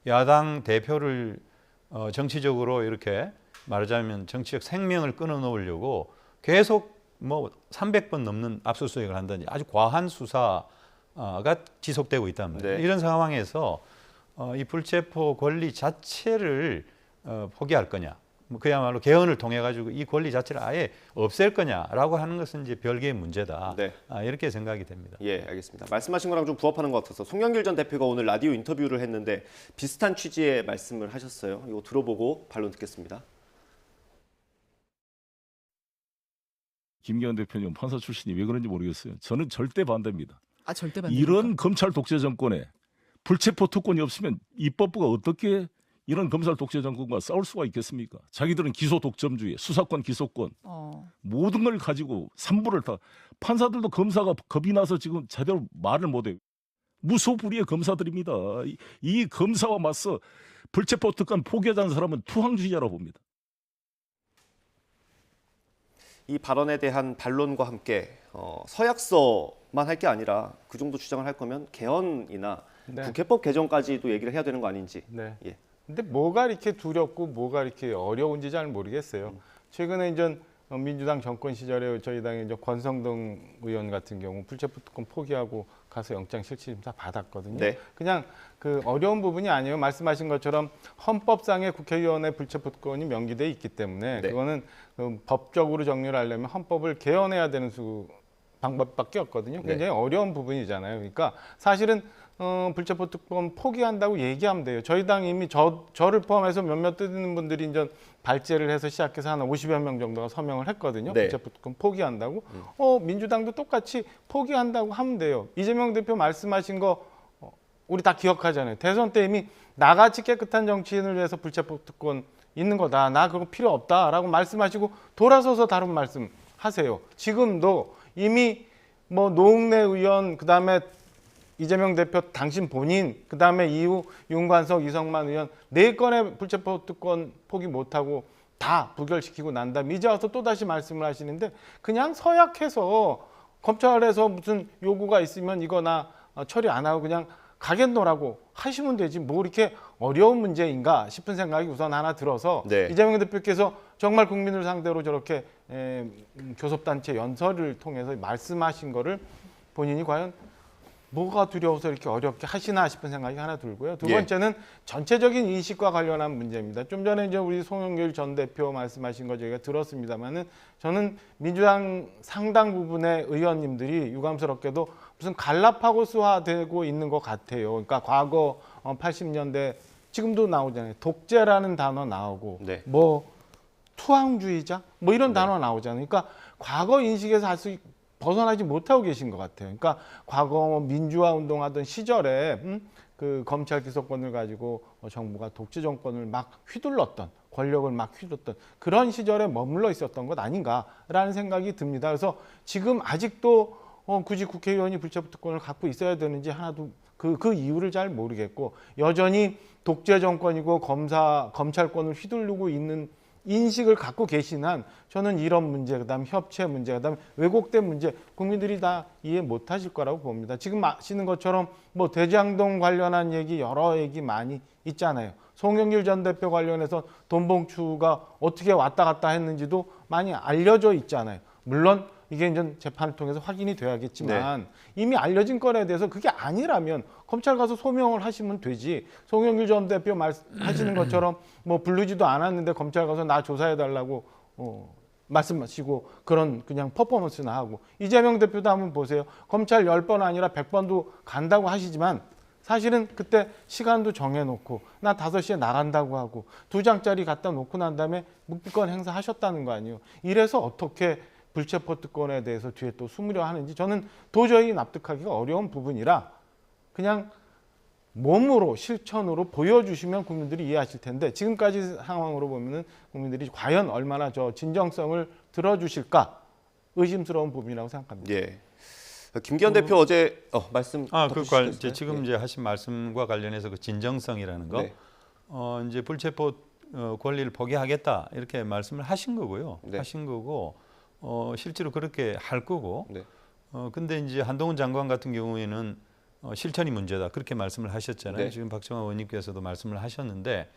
[SPEAKER 25] 야당 대표를 정치적으로 이렇게 말하자면 정치적 생명을 끊어놓으려고 계속 뭐 300번 넘는 압수수색을 한다든지 아주 과한 수사가 지속되고 있단 말이에요. 이런 상황에서 이 불체포 권리 자체를 포기할 거냐, 그야말로 개헌을 통해 가지고 이 권리 자체를 아예 없앨 거냐라고 하는 것은 이제 별개의 문제다. 이렇게 생각이 됩니다.
[SPEAKER 3] 예, 알겠습니다. 말씀하신 거랑 좀 부합하는 것 같아서 송영길 전 대표가 오늘 라디오 인터뷰를 했는데 비슷한 취지의 말씀을 하셨어요. 이거 들어보고 반론 듣겠습니다.
[SPEAKER 2] 김기현 대표님 판사 출신이 왜 그런지 모르겠어요. 저는 절대 반대입니다.
[SPEAKER 5] 절대 반대입니까?
[SPEAKER 2] 이런 검찰 독재 정권에 불체포 특권이 없으면 입법부가 어떻게 이런 검찰 독재 정권과 싸울 수가 있겠습니까? 자기들은 기소 독점주의, 수사권, 기소권 모든 걸 가지고 삼부를 다 판사들도 검사가 겁이 나서 지금 제대로 말을 못해요. 무소불위의 검사들입니다. 이 검사와 맞서 불체포 특권 포기하자는 사람은 투항주의자라고 봅니다.
[SPEAKER 3] 이 발언에 대한 반론과 함께 서약서만 할 게 아니라 그 정도 주장을 할 거면 개헌이나
[SPEAKER 1] 네.
[SPEAKER 3] 국회법 개정까지도 얘기를 해야 되는 거 아닌지.
[SPEAKER 1] 네.
[SPEAKER 3] 예.
[SPEAKER 1] 근데 뭐가 이렇게 두렵고 뭐가 이렇게 어려운지 잘 모르겠어요. 최근에 이제 민주당 정권 시절에 저희 당의 이제 권성동 의원 같은 경우 불체포 특권 포기하고 가서 영장 실질심사 받았거든요.
[SPEAKER 3] 네.
[SPEAKER 1] 그냥 그 어려운 부분이 아니에요. 말씀하신 것처럼 헌법상의 국회의원의 불체포 특권이 명기돼 있기 때문에
[SPEAKER 3] 네.
[SPEAKER 1] 그거는 법적으로 정리를 하려면 헌법을 개헌해야 되는 방법밖에 없거든요. 굉장히 어려운 부분이잖아요. 그러니까 사실은 불체포 특권 포기한다고 얘기하면 돼요. 저희 당 이미 저를 포함해서 몇몇 뜨는 분들이 이제 발제를 해서 시작해서 한 50여 명 정도가 서명을 했거든요.
[SPEAKER 3] 네.
[SPEAKER 1] 불체포 특권 포기한다고. 민주당도 똑같이 포기한다고 하면 돼요. 이재명 대표 말씀하신 거 우리 다 기억하잖아요. 대선 때 이미 나같이 깨끗한 정치인을 위해서 불체포 특권 있는 거다. 나 그거 필요 없다라고 말씀하시고 돌아서서 다른 말씀 하세요. 지금도 이미 뭐 노웅래 의원 그다음에 이재명 대표 당신 본인 그다음에 이후 윤관석 이성만 의원 4건의 불체포 특권 포기 못하고 다 부결시키고 난 다음에 이제 와서 또다시 말씀을 하시는데 그냥 서약해서 검찰에서 무슨 요구가 있으면 이거 나 처리 안 하고 그냥 가겠노라고 하시면 되지 뭐 이렇게 어려운 문제인가 싶은 생각이 우선 하나 들어서
[SPEAKER 3] 네.
[SPEAKER 1] 이재명 대표께서 정말 국민을 상대로 저렇게 교섭단체 연설을 통해서 말씀하신 거를 본인이 과연 뭐가 두려워서 이렇게 어렵게 하시나 싶은 생각이 하나 들고요. 두 번째는 전체적인 인식과 관련한 문제입니다. 좀 전에 이제 우리 송영길 전 대표 말씀하신 거 저희가 들었습니다만은 저는 민주당 상당 부분의 의원님들이 유감스럽게도 무슨 갈라파고스화되고 있는 것 같아요. 그러니까 과거 80년대 지금도 나오잖아요. 독재라는 단어 나오고 뭐 투항주의자 뭐 이런 단어 나오잖아요. 그러니까 과거 인식에서 아직 벗어나지 못하고 계신 것 같아요. 그러니까 과거 민주화 운동하던 시절에 그 검찰 기소권을 가지고 정부가 독재 정권을 막 휘둘렀던 권력을 막 휘둘렀던 그런 시절에 머물러 있었던 것 아닌가라는 생각이 듭니다. 그래서 지금 아직도 굳이 국회의원이 불체포 특권을 갖고 있어야 되는지 하나도 그 이유를 잘 모르겠고 여전히 독재 정권이고 검찰권을 휘두르고 있는 인식을 갖고 계신 한 저는 이런 문제, 그다음 협체 문제, 그다음 왜곡된 문제 국민들이 다 이해 못하실 거라고 봅니다. 지금 아시는 것처럼 뭐 대장동 관련한 얘기 여러 얘기 많이 있잖아요. 송영길 전 대표 관련해서 돈 봉투가 어떻게 왔다 갔다 했는지도 많이 알려져 있잖아요. 물론 이게 이제 재판을 통해서 확인이 돼야겠지만 이미 알려진 건에 대해서 그게 아니라면 검찰 가서 소명을 하시면 되지. 송영길 전 대표 말씀하시는 것처럼 뭐 부르지도 않았는데 검찰 가서 나 조사해달라고 말씀하시고 그런 그냥 퍼포먼스나 하고 이재명 대표도 한번 보세요. 검찰 10번 아니라 100번도 간다고 하시지만 사실은 그때 시간도 정해놓고 나 5시에 나간다고 하고 2장짜리 갖다 놓고 난 다음에 묵비권 행사하셨다는 거 아니에요. 이래서 어떻게 불체포 특권에 대해서 뒤에 또 숨으려 하는지 저는 도저히 납득하기가 어려운 부분이라 그냥 몸으로 실천으로 보여주시면 국민들이 이해하실 텐데 지금까지 상황으로 보면은 국민들이 과연 얼마나 저 진정성을 들어주실까 의심스러운 부분이라고 생각합니다.
[SPEAKER 3] 예. 김기현 대표 어제 말씀
[SPEAKER 25] 이제 지금 이제 하신 말씀과 관련해서 그 진정성이라는 거 이제 불체포 권리를 포기하겠다 이렇게 말씀을 하신 거고요. 하신 거고 실제로 그렇게 할 거고. 근데 이제 한동훈 장관 같은 경우에는 실천이 문제다 그렇게 말씀을 하셨잖아요. 지금 박정환 의원님께서도 말씀을 하셨는데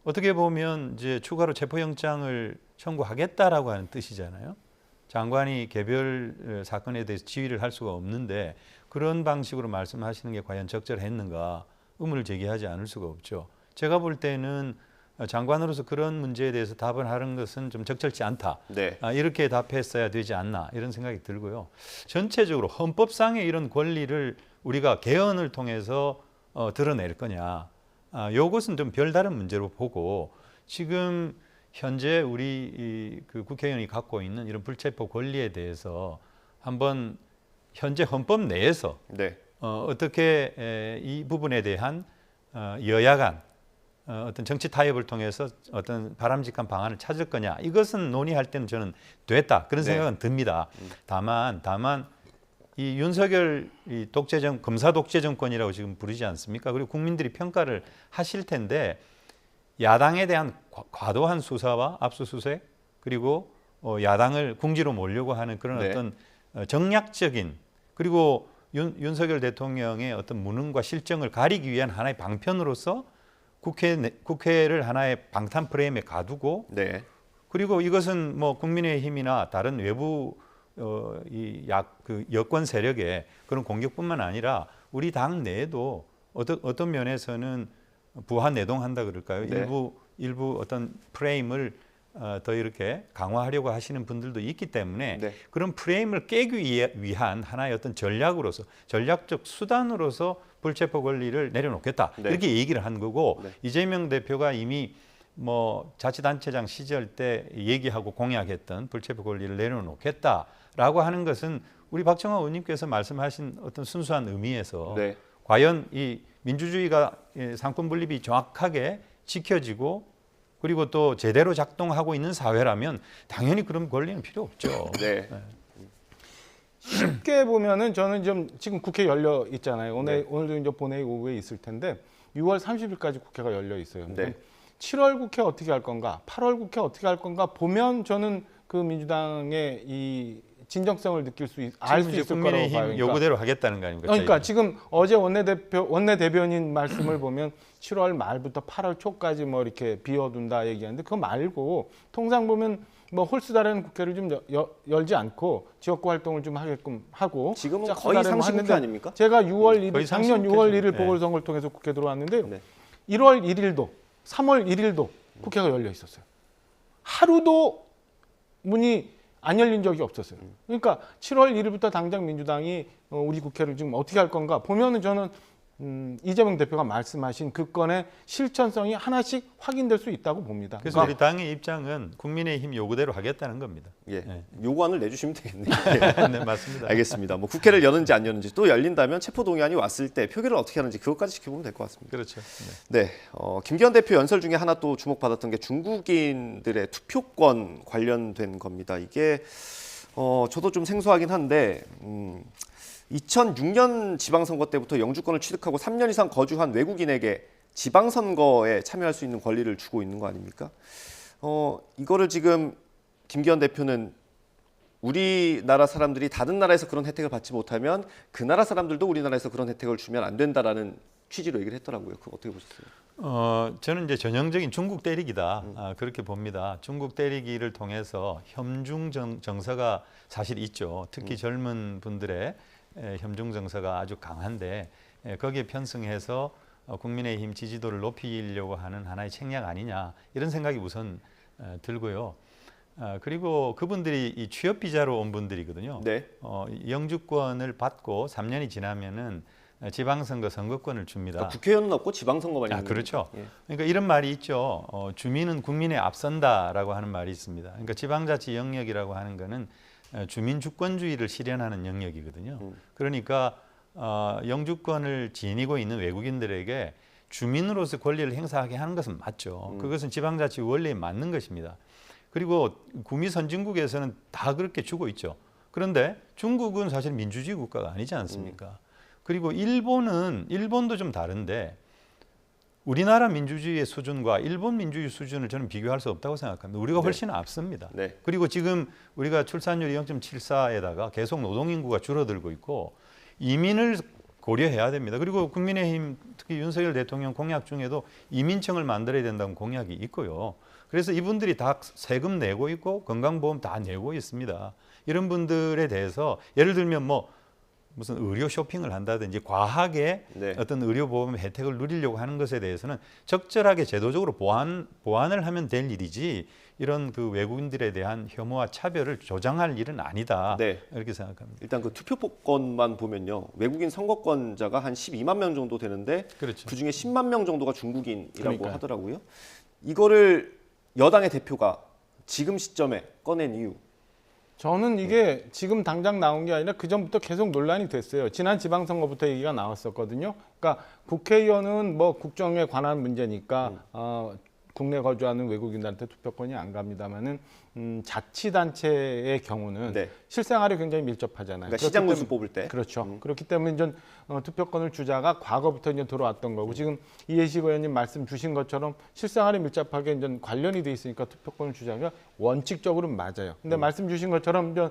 [SPEAKER 25] 어떻게 보면 이제 추가로 체포영장을 청구하겠다라고 하는 뜻이잖아요. 장관이 개별 사건에 대해서 지휘를 할 수가 없는데 그런 방식으로 말씀하시는 게 과연 적절했는가 의문을 제기하지 않을 수가 없죠. 제가 볼 때는 장관으로서 그런 문제에 대해서 답을 하는 것은 좀 적절치 않다. 이렇게 답했어야 되지 않나 이런 생각이 들고요. 전체적으로 헌법상의 이런 권리를 우리가 개헌을 통해서 드러낼 거냐. 이것은 좀 별다른 문제로 보고 지금 현재 우리 그 국회의원이 갖고 있는 이런 불체포 권리에 대해서 한번 현재 헌법 내에서 어떻게 이 부분에 대한 여야 간 어떤 정치 타협을 통해서 어떤 바람직한 방안을 찾을 거냐 이것은 논의할 때는 저는 됐다 그런 생각은 듭니다. 다만 이 윤석열 검사 독재 정권이라고 지금 부르지 않습니까? 그리고 국민들이 평가를 하실 텐데 야당에 대한 과도한 수사와 압수수색 그리고 야당을 궁지로 몰려고 하는 그런
[SPEAKER 3] 네.
[SPEAKER 25] 어떤 정략적인 그리고 윤석열 대통령의 어떤 무능과 실정을 가리기 위한 하나의 방편으로서 국회를 하나의 방탄 프레임에 가두고
[SPEAKER 3] 네.
[SPEAKER 25] 그리고 이것은 뭐 국민의힘이나 다른 외부 여권 세력의 그런 공격뿐만 아니라 우리 당 내에도 어떤 면에서는 부하 내동한다 그럴까요?
[SPEAKER 3] 네.
[SPEAKER 25] 일부 어떤 프레임을 더 이렇게 강화하려고 하시는 분들도 있기 때문에
[SPEAKER 3] 네.
[SPEAKER 25] 그런 프레임을 깨기 위한 하나의 어떤 전략적 수단으로서 불체포 권리를 내려놓겠다
[SPEAKER 3] 네.
[SPEAKER 25] 이렇게 얘기를 한 거고
[SPEAKER 3] 네.
[SPEAKER 25] 이재명 대표가 이미 뭐 자치단체장 시절 때 얘기하고 공약했던 불체포 권리를 내려놓겠다라고 하는 것은 우리 박정화 의원님께서 말씀하신 어떤 순수한 의미에서
[SPEAKER 3] 네.
[SPEAKER 25] 과연 이 민주주의가 상권 분립이 정확하게 지켜지고 그리고 또 제대로 작동하고 있는 사회라면 당연히 그런 권리는 필요 없죠.
[SPEAKER 3] 네.
[SPEAKER 1] 쉽게 보면은 저는 좀 지금 국회 열려 있잖아요. 오늘도 이제 본회의 오후에 있을 텐데 6월 30일까지 국회가 열려 있어요.
[SPEAKER 3] 네.
[SPEAKER 1] 7월 국회 어떻게 할 건가, 8월 국회 어떻게 할 건가 보면 저는 그 민주당의 이 진정성을 느낄 알 수 있을 거라고 봐요.
[SPEAKER 25] 국민의힘 요구대로 하겠다는 거 아닙니까?
[SPEAKER 1] 그러니까 지금 어제 원내대변인 말씀을 보면 7월 말부터 8월 초까지 뭐 이렇게 비워둔다 얘기하는데 그거 말고 통상 보면 뭐 홀수다라는 국회를 좀 열지 않고 지역구 활동을 좀 하게끔 하고
[SPEAKER 3] 지금은 거의 상시국회 아닙니까?
[SPEAKER 1] 제가 6월 1일
[SPEAKER 25] 거의
[SPEAKER 1] 작년
[SPEAKER 25] 상시국회죠.
[SPEAKER 1] 6월 1일
[SPEAKER 25] 네.
[SPEAKER 1] 보궐선거를 통해서 국회 들어왔는데요.
[SPEAKER 3] 네.
[SPEAKER 1] 1월 1일도 3월 1일도 국회가 열려 있었어요. 하루도 문이 안 열린 적이 없었어요. 그러니까 7월 1일부터 당장 민주당이 우리 국회를 지금 어떻게 할 건가 보면은 저는 이재명 대표가 말씀하신 그 건의 실천성이 하나씩 확인될 수 있다고 봅니다.
[SPEAKER 25] 그래서 우리 당의 입장은 국민의힘 요구대로 하겠다는 겁니다.
[SPEAKER 3] 예.
[SPEAKER 25] 네.
[SPEAKER 3] 요구안을 내주시면 되겠네요.
[SPEAKER 25] 네, 맞습니다.
[SPEAKER 3] 알겠습니다. 뭐 국회를 여는지 안 여는지 또 열린다면 체포동의안이 왔을 때 표결을 어떻게 하는지 그것까지 지켜보면 될 것 같습니다.
[SPEAKER 25] 그렇죠.
[SPEAKER 3] 네, 김기현 대표 연설 중에 하나 또 주목받았던 게 중국인들의 투표권 관련된 겁니다. 이게 저도 좀 생소하긴 한데 2006년 지방선거 때부터 영주권을 취득하고 3년 이상 거주한 외국인에게 지방선거에 참여할 수 있는 권리를 주고 있는 거 아닙니까? 이거를 지금 김기현 대표는 우리나라 사람들이 다른 나라에서 그런 혜택을 받지 못하면 그 나라 사람들도 우리나라에서 그런 혜택을 주면 안 된다라는 취지로 얘기를 했더라고요. 그거 어떻게 보셨어요?
[SPEAKER 25] 저는 이제 전형적인 중국 때리기다 그렇게 봅니다. 중국 때리기를 통해서 혐중 정서가 사실 있죠. 특히 젊은 분들의 혐중 정서가 아주 강한데 거기에 편승해서 국민의힘 지지도를 높이려고 하는 하나의 책략 아니냐 이런 생각이 우선 들고요. 그리고 그분들이 이 취업 비자로 온 분들이거든요.
[SPEAKER 3] 네.
[SPEAKER 25] 영주권을 받고 3년이 지나면은 지방선거 선거권을 줍니다.
[SPEAKER 3] 그러니까 국회의원은 없고 지방선거만 있는
[SPEAKER 25] 그렇죠.
[SPEAKER 3] 예.
[SPEAKER 25] 그러니까 이런 말이 있죠. 주민은 국민에 앞선다라고 하는 말이 있습니다. 그러니까 지방자치 영역이라고 하는 거는 주민 주권주의를 실현하는 영역이거든요. 그러니까 영주권을 지니고 있는 외국인들에게 주민으로서 권리를 행사하게 하는 것은 맞죠. 그것은 지방자치 원리에 맞는 것입니다. 그리고 구미 선진국에서는 다 그렇게 주고 있죠. 그런데 중국은 사실 민주주의 국가가 아니지 않습니까? 그리고 일본도 좀 다른데 우리나라 민주주의의 수준과 일본 민주주의 수준을 저는 비교할 수 없다고 생각합니다. 우리가 훨씬 앞섭니다.
[SPEAKER 3] 네.
[SPEAKER 25] 그리고 지금 우리가 출산율이 0.74에다가 계속 노동인구가 줄어들고 있고 이민을 고려해야 됩니다. 그리고 국민의힘 특히 윤석열 대통령 공약 중에도 이민청을 만들어야 된다는 공약이 있고요. 그래서 이분들이 다 세금 내고 있고 건강보험 다 내고 있습니다. 이런 분들에 대해서 예를 들면 뭐 무슨 의료 쇼핑을 한다든지 과하게 어떤 의료보험 혜택을 누리려고 하는 것에 대해서는 적절하게 제도적으로 보완을 하면 될 일이지 이런 그 외국인들에 대한 혐오와 차별을 조장할 일은 아니다. 이렇게 생각합니다.
[SPEAKER 3] 일단 그 투표권만 보면요. 외국인 선거권자가 한 12만 명 정도 되는데
[SPEAKER 25] 그렇죠.
[SPEAKER 3] 그중에 10만 명 정도가 중국인이라고
[SPEAKER 1] 그러니까요.
[SPEAKER 3] 하더라고요. 이거를 여당의 대표가 지금 시점에 꺼낸 이유.
[SPEAKER 1] 저는 이게 지금 당장 나온 게 아니라 그전부터 계속 논란이 됐어요. 지난 지방선거부터 얘기가 나왔었거든요. 그러니까 국회의원은 뭐 국정에 관한 문제니까 국내 거주하는 외국인들한테 투표권이 안 갑니다만은 자치단체의 경우는 실생활에 굉장히 밀접하잖아요.
[SPEAKER 3] 그러니까 시장 군수 뽑을 때.
[SPEAKER 1] 그렇죠. 그렇기 때문에 이제 투표권을 주자가 과거부터 이제 들어왔던 거고 지금 이해식 의원님 말씀 주신 것처럼 실생활에 밀접하게 이제 관련이 돼 있으니까 투표권을 주자가 원칙적으로는 맞아요. 근데 말씀 주신 것처럼 이제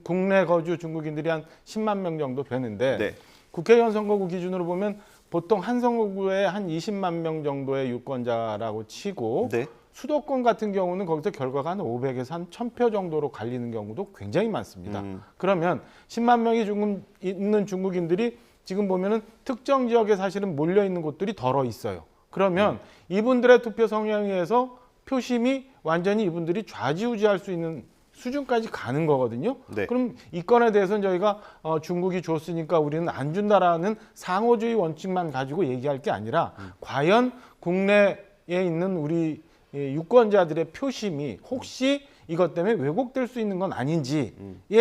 [SPEAKER 1] 국내 거주 중국인들이 한 10만 명 정도 되는데 국회의원 선거구 기준으로 보면 보통 한 선거구에 한 20만 명 정도의 유권자라고 치고 수도권 같은 경우는 거기서 결과가 한 500에서 한 1000표 정도로 갈리는 경우도 굉장히 많습니다. 그러면 10만 명이 있는 중국인들이 지금 보면은 특정 지역에 사실은 몰려 있는 곳들이 덜어 있어요. 그러면 이분들의 투표 성향에 의해서 표심이 완전히 이분들이 좌지우지할 수 있는 수준까지 가는 거거든요. 그럼 이 건에 대해서는 저희가 중국이 줬으니까 우리는 안 준다라는 상호주의 원칙만 가지고 얘기할 게 아니라 과연 국내에 있는 우리 유권자들의 표심이 혹시 이것 때문에 왜곡될 수 있는 건 아닌지에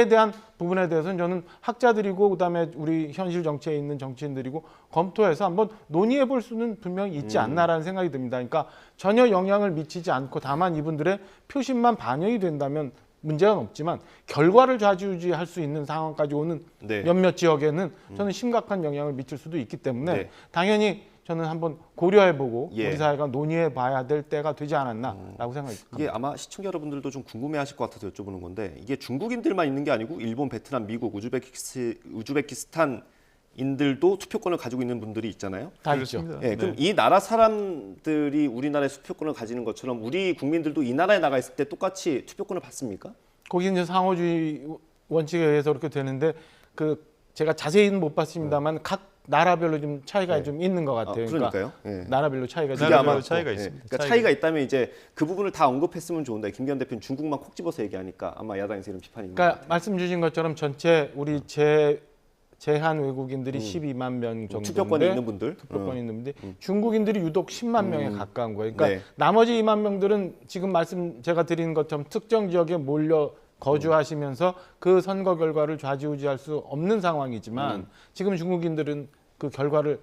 [SPEAKER 1] 대한 부분에 대해서는 저는 학자들이고 그다음에 우리 현실 정치에 있는 정치인들이고 검토해서 한번 논의해 볼 수는 분명히 있지 않나라는 생각이 듭니다. 그러니까 전혀 영향을 미치지 않고 다만 이분들의 표심만 반영이 된다면 문제는 없지만 결과를 좌지우지할 수 있는 상황까지 오는 몇몇 지역에는 저는 심각한 영향을 미칠 수도 있기 때문에 당연히 저는 한번 고려해보고 우리 사회가 논의해봐야 될 때가 되지 않았나라고 생각합니다.
[SPEAKER 3] 이게 아마 시청자 여러분들도 좀 궁금해하실 것 같아서 여쭤보는 건데 이게 중국인들만 있는 게 아니고 일본, 베트남, 미국, 우즈베키스탄 인들도 투표권을 가지고 있는 분들이 있잖아요.
[SPEAKER 1] 다 있죠.
[SPEAKER 3] 그럼 이 나라 사람들이 우리나라의 투표권을 가지는 것처럼 우리 국민들도 이 나라에 나가 있을 때 똑같이 투표권을 받습니까?
[SPEAKER 1] 거기 이제 상호주의 원칙에 의해서 그렇게 되는데 제가 자세히는 못 봤습니다만 각 나라별로 좀 차이가 좀 있는 것 같아요.
[SPEAKER 3] 그러니까요.
[SPEAKER 1] 나라별로 차이가
[SPEAKER 3] 차이가 있습니다. 그러니까 차이가 있다면 이제 그 부분을 다 언급했으면 좋은데 김기현 대표는 중국만 콕 집어서 얘기하니까 아마 야당에서 이런 비판이 있는 것 같아요.
[SPEAKER 1] 말씀 주신 것처럼 전체 우리 제한 외국인들이 12만 명 정도
[SPEAKER 3] 투표권이 있는 분들,
[SPEAKER 1] 투표권이 있는 분들, 중국인들이 유독 10만 명에 가까운 거예요. 그러니까 나머지 2만 명들은 지금 말씀 제가 드리는 것처럼 특정 지역에 몰려 거주하시면서 그 선거 결과를 좌지우지할 수 없는 상황이지만 지금 중국인들은 그 결과를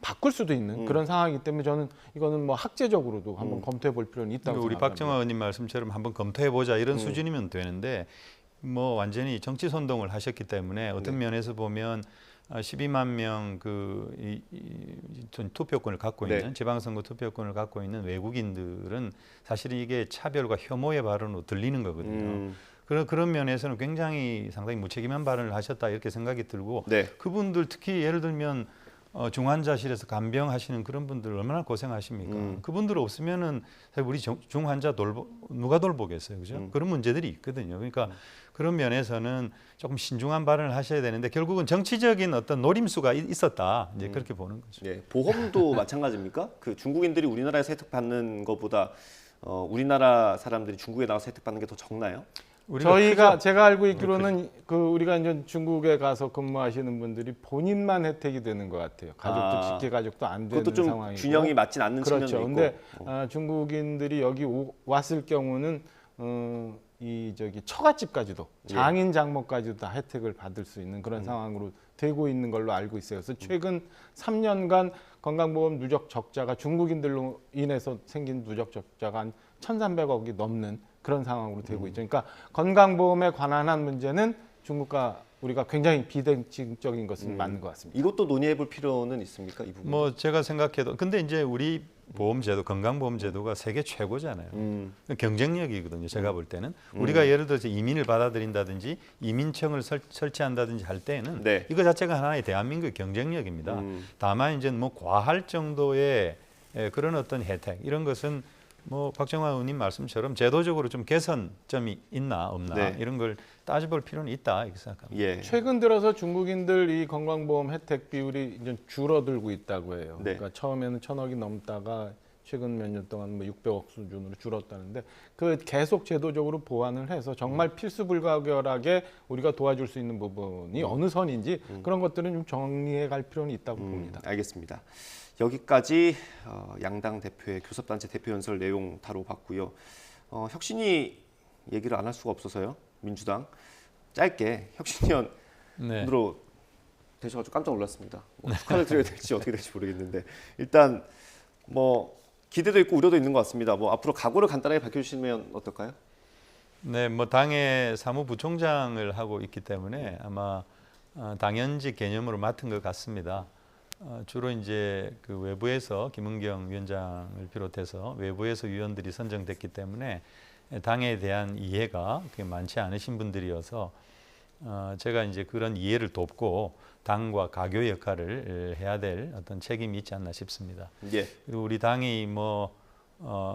[SPEAKER 1] 바꿀 수도 있는 그런 상황이기 때문에 저는 이거는 뭐 학제적으로도 한번 검토해 볼 필요는 있다고
[SPEAKER 25] 우리
[SPEAKER 1] 생각합니다.
[SPEAKER 25] 박정화 의원님 말씀처럼 한번 검토해 보자 이런 수준이면 되는데 뭐 완전히 정치 선동을 하셨기 때문에 어떤 면에서 보면 12만 명 투표권을 갖고 있는 지방선거 투표권을 갖고 있는 외국인들은 사실 이게 차별과 혐오의 발언으로 들리는 거거든요. 그런 면에서는 굉장히 상당히 무책임한 발언을 하셨다 이렇게 생각이 들고 그분들 특히 예를 들면 중환자실에서 간병하시는 그런 분들 얼마나 고생하십니까? 그분들 없으면은 우리 중환자 누가 돌보겠어요, 그죠? 그런 문제들이 있거든요. 그러니까 그런 면에서는 조금 신중한 발언을 하셔야 되는데 결국은 정치적인 어떤 노림수가 있었다 이제 그렇게 보는 거죠.
[SPEAKER 3] 보험도 마찬가지입니까? 그 중국인들이 우리나라에서 혜택받는 것보다 우리나라 사람들이 중국에 나가서 혜택받는 게 더 적나요?
[SPEAKER 1] 제가 알고 있기로는 우리가 이제 중국에 가서 근무하시는 분들이 본인만 혜택이 되는 것 같아요. 가족도 직계 가족도 안 되는
[SPEAKER 3] 그것도 좀
[SPEAKER 1] 상황이고
[SPEAKER 3] 균형이 맞진 않는 측면도 있고.
[SPEAKER 1] 근데 중국인들이 여기 왔을 경우는 처갓집까지도 장인 장모까지도 다 혜택을 받을 수 있는 그런 상황으로 되고 있는 걸로 알고 있어요. 그래서 최근 3년간 건강보험 누적 적자가 중국인들로 인해서 생긴 누적 적자가 한 1,300억이 넘는 그런 상황으로 되고 있죠. 그러니까 건강보험에 관한 한 문제는 중국과 우리가 굉장히 비대칭적인 것은 맞는 것 같습니다.
[SPEAKER 3] 이것도 논의해 볼 필요는 있습니까? 이 부분?
[SPEAKER 25] 뭐 제가 생각해도 근데 이제 우리 보험제도 건강보험제도가 세계 최고잖아요. 경쟁력이거든요. 제가 볼 때는 우리가 예를 들어서 이민을 받아들인다든지 이민청을 설치한다든지 할 때는 이거 자체가 하나의 대한민국의 경쟁력입니다. 다만 이제 뭐 과할 정도의 그런 어떤 혜택 이런 것은 뭐 박정화 의원님 말씀처럼 제도적으로 좀 개선점이 있나 없나 이런 걸 따져볼 필요는 있다 이렇게 생각합니다.
[SPEAKER 1] 최근 들어서 중국인들 이 건강보험 혜택 비율이 이제 줄어들고 있다고 해요. 그러니까 처음에는 1,000억이 넘다가 최근 몇 년 동안 뭐 600억 수준으로 줄었다는데 계속 제도적으로 보완을 해서 정말 필수불가결하게 우리가 도와줄 수 있는 부분이 어느 선인지 그런 것들은 좀 정리해 갈 필요는 있다고 봅니다.
[SPEAKER 3] 알겠습니다. 여기까지 양당 대표의 교섭단체 대표 연설 내용 다뤄봤고요. 혁신위 얘기를 안 할 수가 없어서요. 민주당 짧게 혁신위원으로 되셔가지고 깜짝 놀랐습니다. 축하를 드려야 될지 어떻게 될지 모르겠는데 일단 뭐 기대도 있고 우려도 있는 것 같습니다. 뭐 앞으로 각오를 간단하게 밝혀주시면 어떨까요?
[SPEAKER 25] 네, 뭐 당의 사무부총장을 하고 있기 때문에 아마 당연직 개념으로 맡은 것 같습니다. 주로 이제 그 외부에서 김은경 위원장을 비롯해서 외부에서 위원들이 선정됐기 때문에 당에 대한 이해가 그렇게 많지 않으신 분들이어서 제가 이제 그런 이해를 돕고 당과 가교 역할을 해야 될 어떤 책임이 있지 않나 싶습니다.
[SPEAKER 3] 예.
[SPEAKER 25] 그리고 우리 당이 뭐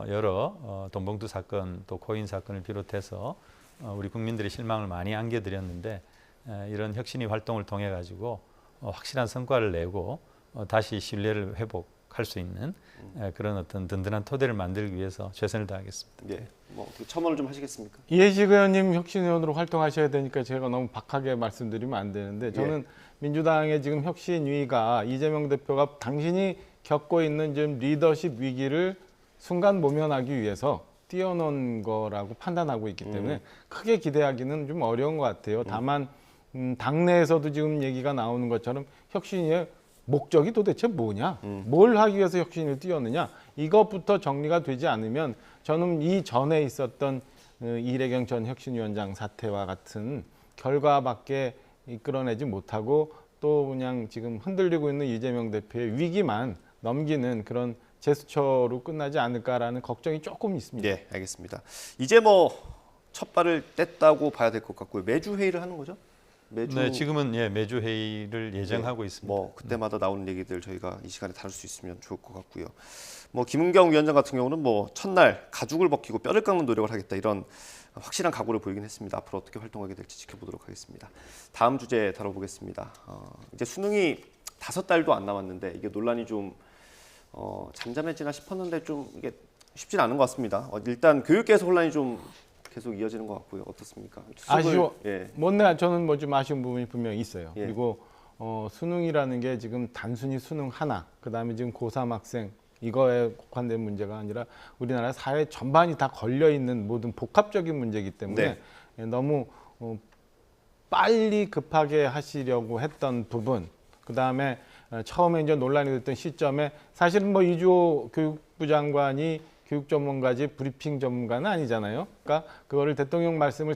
[SPEAKER 25] 여러 돈봉투 사건 또 코인 사건을 비롯해서 우리 국민들의 실망을 많이 안겨드렸는데 이런 혁신위 활동을 통해 가지고 확실한 성과를 내고 다시 신뢰를 회복할 수 있는 그런 어떤 든든한 토대를 만들기 위해서 최선을 다하겠습니다.
[SPEAKER 3] 예. 뭐 첨언을 좀 하시겠습니까?
[SPEAKER 1] 이해식 의원님 혁신위원으로 활동하셔야 되니까 제가 너무 박하게 말씀드리면 안 되는데 저는 민주당의 지금 혁신위가 이재명 대표가 당신이 겪고 있는 지금 리더십 위기를 순간 모면하기 위해서 띄워놓은 거라고 판단하고 있기 때문에 크게 기대하기는 좀 어려운 것 같아요. 다만 당내에서도 지금 얘기가 나오는 것처럼 혁신위의 목적이 도대체 뭐냐? 뭘 하기 위해서 혁신을 띄웠느냐? 이것부터 정리가 되지 않으면 저는 이 전에 있었던 이래경 전 혁신위원장 사태와 같은 결과밖에 이끌어내지 못하고 또 그냥 지금 흔들리고 있는 이재명 대표의 위기만 넘기는 그런 제스처로 끝나지 않을까라는 걱정이 조금 있습니다.
[SPEAKER 3] 네, 알겠습니다. 이제 뭐 첫 발을 뗐다고 봐야 될 것 같고요. 매주 회의를 하는 거죠? 매주.
[SPEAKER 25] 네, 지금은 매주 회의를 예정하고 있습니다.
[SPEAKER 3] 뭐 그때마다 나오는 얘기들 저희가 이 시간에 다룰 수 있으면 좋을 것 같고요. 뭐 김은경 위원장 같은 경우는 뭐 첫날 가죽을 벗기고 뼈를 깎는 노력을 하겠다 이런 확실한 각오를 보이긴 했습니다. 앞으로 어떻게 활동하게 될지 지켜보도록 하겠습니다. 다음 주제 다뤄보겠습니다. 이제 수능이 5달도 안 남았는데 이게 논란이 좀 잠잠해지나 싶었는데 좀 이게 쉽진 않은 것 같습니다. 일단 교육계에서 혼란이 좀 계속 이어지는 것 같고요. 어떻습니까?
[SPEAKER 1] 저는 뭐 좀 아쉬운 부분이 분명히 있어요. 그리고 수능이라는 게 지금 단순히 수능 하나, 그다음에 지금 고3 학생 이거에 국한된 문제가 아니라 우리나라 사회 전반이 다 걸려 있는 모든 복합적인 문제이기 때문에 너무 빨리 급하게 하시려고 했던 부분, 그다음에 처음에 이제 논란이 됐던 시점에 사실은 뭐 이주호 교육부 장관이 교육 전문가지 브리핑 전문가는 아니잖아요. 그러니까 그거를 대통령 말씀을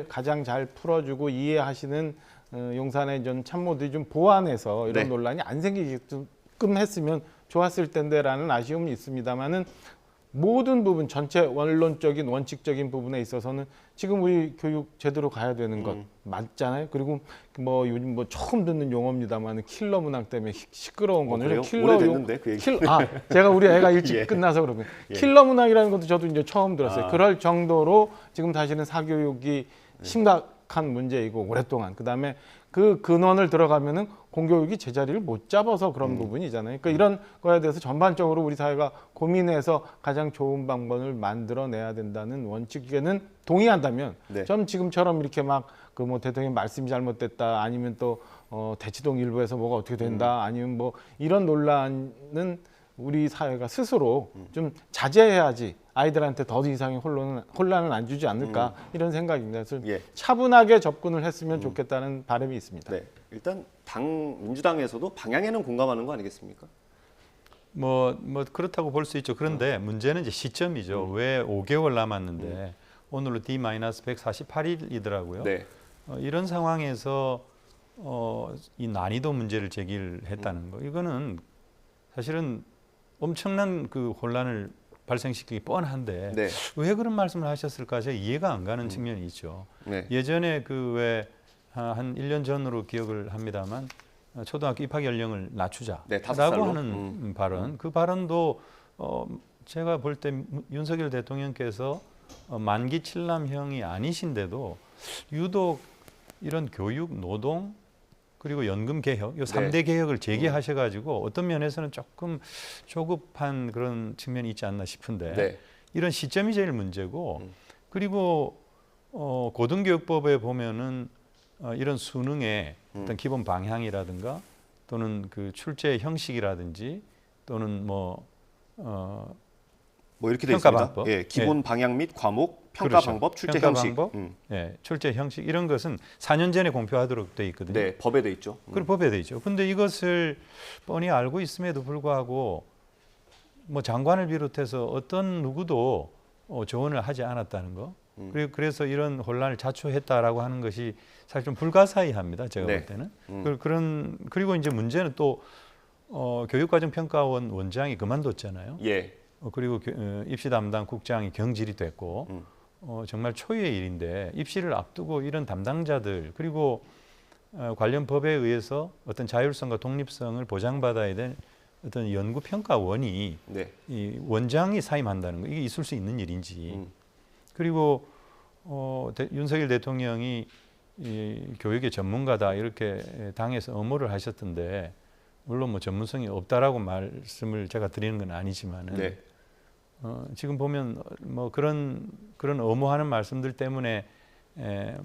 [SPEAKER 1] 가장 잘 풀어주고 이해하시는 용산의 전 참모들이 좀 보완해서 이런 논란이 안 생기게끔 했으면 좋았을 텐데라는 아쉬움이 있습니다만은 모든 부분 전체 원론적인 원칙적인 부분에 있어서는 지금 우리 교육 제대로 가야 되는 것 맞잖아요. 그리고 뭐 요즘 뭐 처음 듣는 용어입니다만 킬러 문항 때문에 시끄러운 거는
[SPEAKER 3] 킬러 오래됐는데 그 얘기.
[SPEAKER 1] 제가 우리 애가 일찍 끝나서 그러면 킬러 문항이라는 것도 저도 이제 처음 들었어요. 그럴 정도로 지금 사실은 사교육이 심각한 문제이고 오랫동안 그다음에 그 근원을 들어가면은 공교육이 제자리를 못 잡아서 그런 부분이잖아요. 그러니까 이런 거에 대해서 전반적으로 우리 사회가 고민해서 가장 좋은 방법을 만들어내야 된다는 원칙에는 동의한다면 좀 지금처럼 이렇게 막 그 뭐 대통령 말씀이 잘못됐다 아니면 또 대치동 일부에서 뭐가 어떻게 된다 아니면 뭐 이런 논란은 우리 사회가 스스로 좀 자제해야지 아이들한테 더 이상의 혼란을 안 주지 않을까 이런 생각입니다. 그래서 차분하게 접근을 했으면 좋겠다는 바람이 있습니다.
[SPEAKER 3] 네, 일단 민주당에서도 방향에는 공감하는 거 아니겠습니까?
[SPEAKER 25] 뭐 그렇다고 볼 수 있죠. 그런데 문제는 이제 시점이죠. 왜 5개월 남았는데 오늘로 D-148일이더라고요. 이런 상황에서 이 난이도 문제를 제기를 했다는 거. 이거는 사실은 엄청난 그 혼란을 발생시키기 뻔한데 왜 그런 말씀을 하셨을까 제가 이해가 안 가는 측면이 있죠. 예전에 그 왜 한 1년 전으로 기억을 합니다만 초등학교 입학 연령을 낮추자라고 하는 발언. 그 발언도 제가 볼 때 윤석열 대통령께서 만기 칠남형이 아니신데도 유독 이런 교육, 노동 그리고 연금 개혁, 이 3대 개혁을 제기하셔가지고 어떤 면에서는 조금 조급한 그런 측면이 있지 않나 싶은데 이런 시점이 제일 문제고 그리고 고등교육법에 보면은 이런 수능의 어떤 기본 방향이라든가 또는 그 출제 형식이라든지 또는 뭐
[SPEAKER 3] 이렇게 되어 있습니다. 기본 방향 및 과목, 평가 방법, 출제 형식.
[SPEAKER 25] 출제 형식 이런 것은 4년 전에 공표하도록 돼 있거든요.
[SPEAKER 3] 네, 법에 돼 있죠.
[SPEAKER 25] 그리고 법에 돼 있죠. 근데 이것을 뻔히 알고 있음에도 불구하고 뭐 장관을 비롯해서 어떤 누구도 조언을 하지 않았다는 거. 그리고 그래서 이런 혼란을 자초했다라고 하는 것이 사실 좀 불가사의합니다. 제가
[SPEAKER 3] 네.
[SPEAKER 25] 볼 때는. 그리고 이제 문제는 또 교육과정평가원 원장이 그만뒀잖아요.
[SPEAKER 3] 예.
[SPEAKER 25] 그리고 입시 담당 국장이 경질이 됐고 정말 초유의 일인데 입시를 앞두고 이런 담당자들 그리고 관련 법에 의해서 어떤 자율성과 독립성을 보장받아야 될 어떤 연구평가원이
[SPEAKER 3] 네.
[SPEAKER 25] 이 원장이 사임한다는 거 이게 있을 수 있는 일인지 그리고 윤석열 대통령이 이 교육의 전문가다 이렇게 당에서 엄호를 하셨던데 물론 뭐 전문성이 없다라고 말씀을 제가 드리는 건 아니지만은
[SPEAKER 3] 네.
[SPEAKER 25] 지금 보면 뭐 그런 엄호하는 말씀들 때문에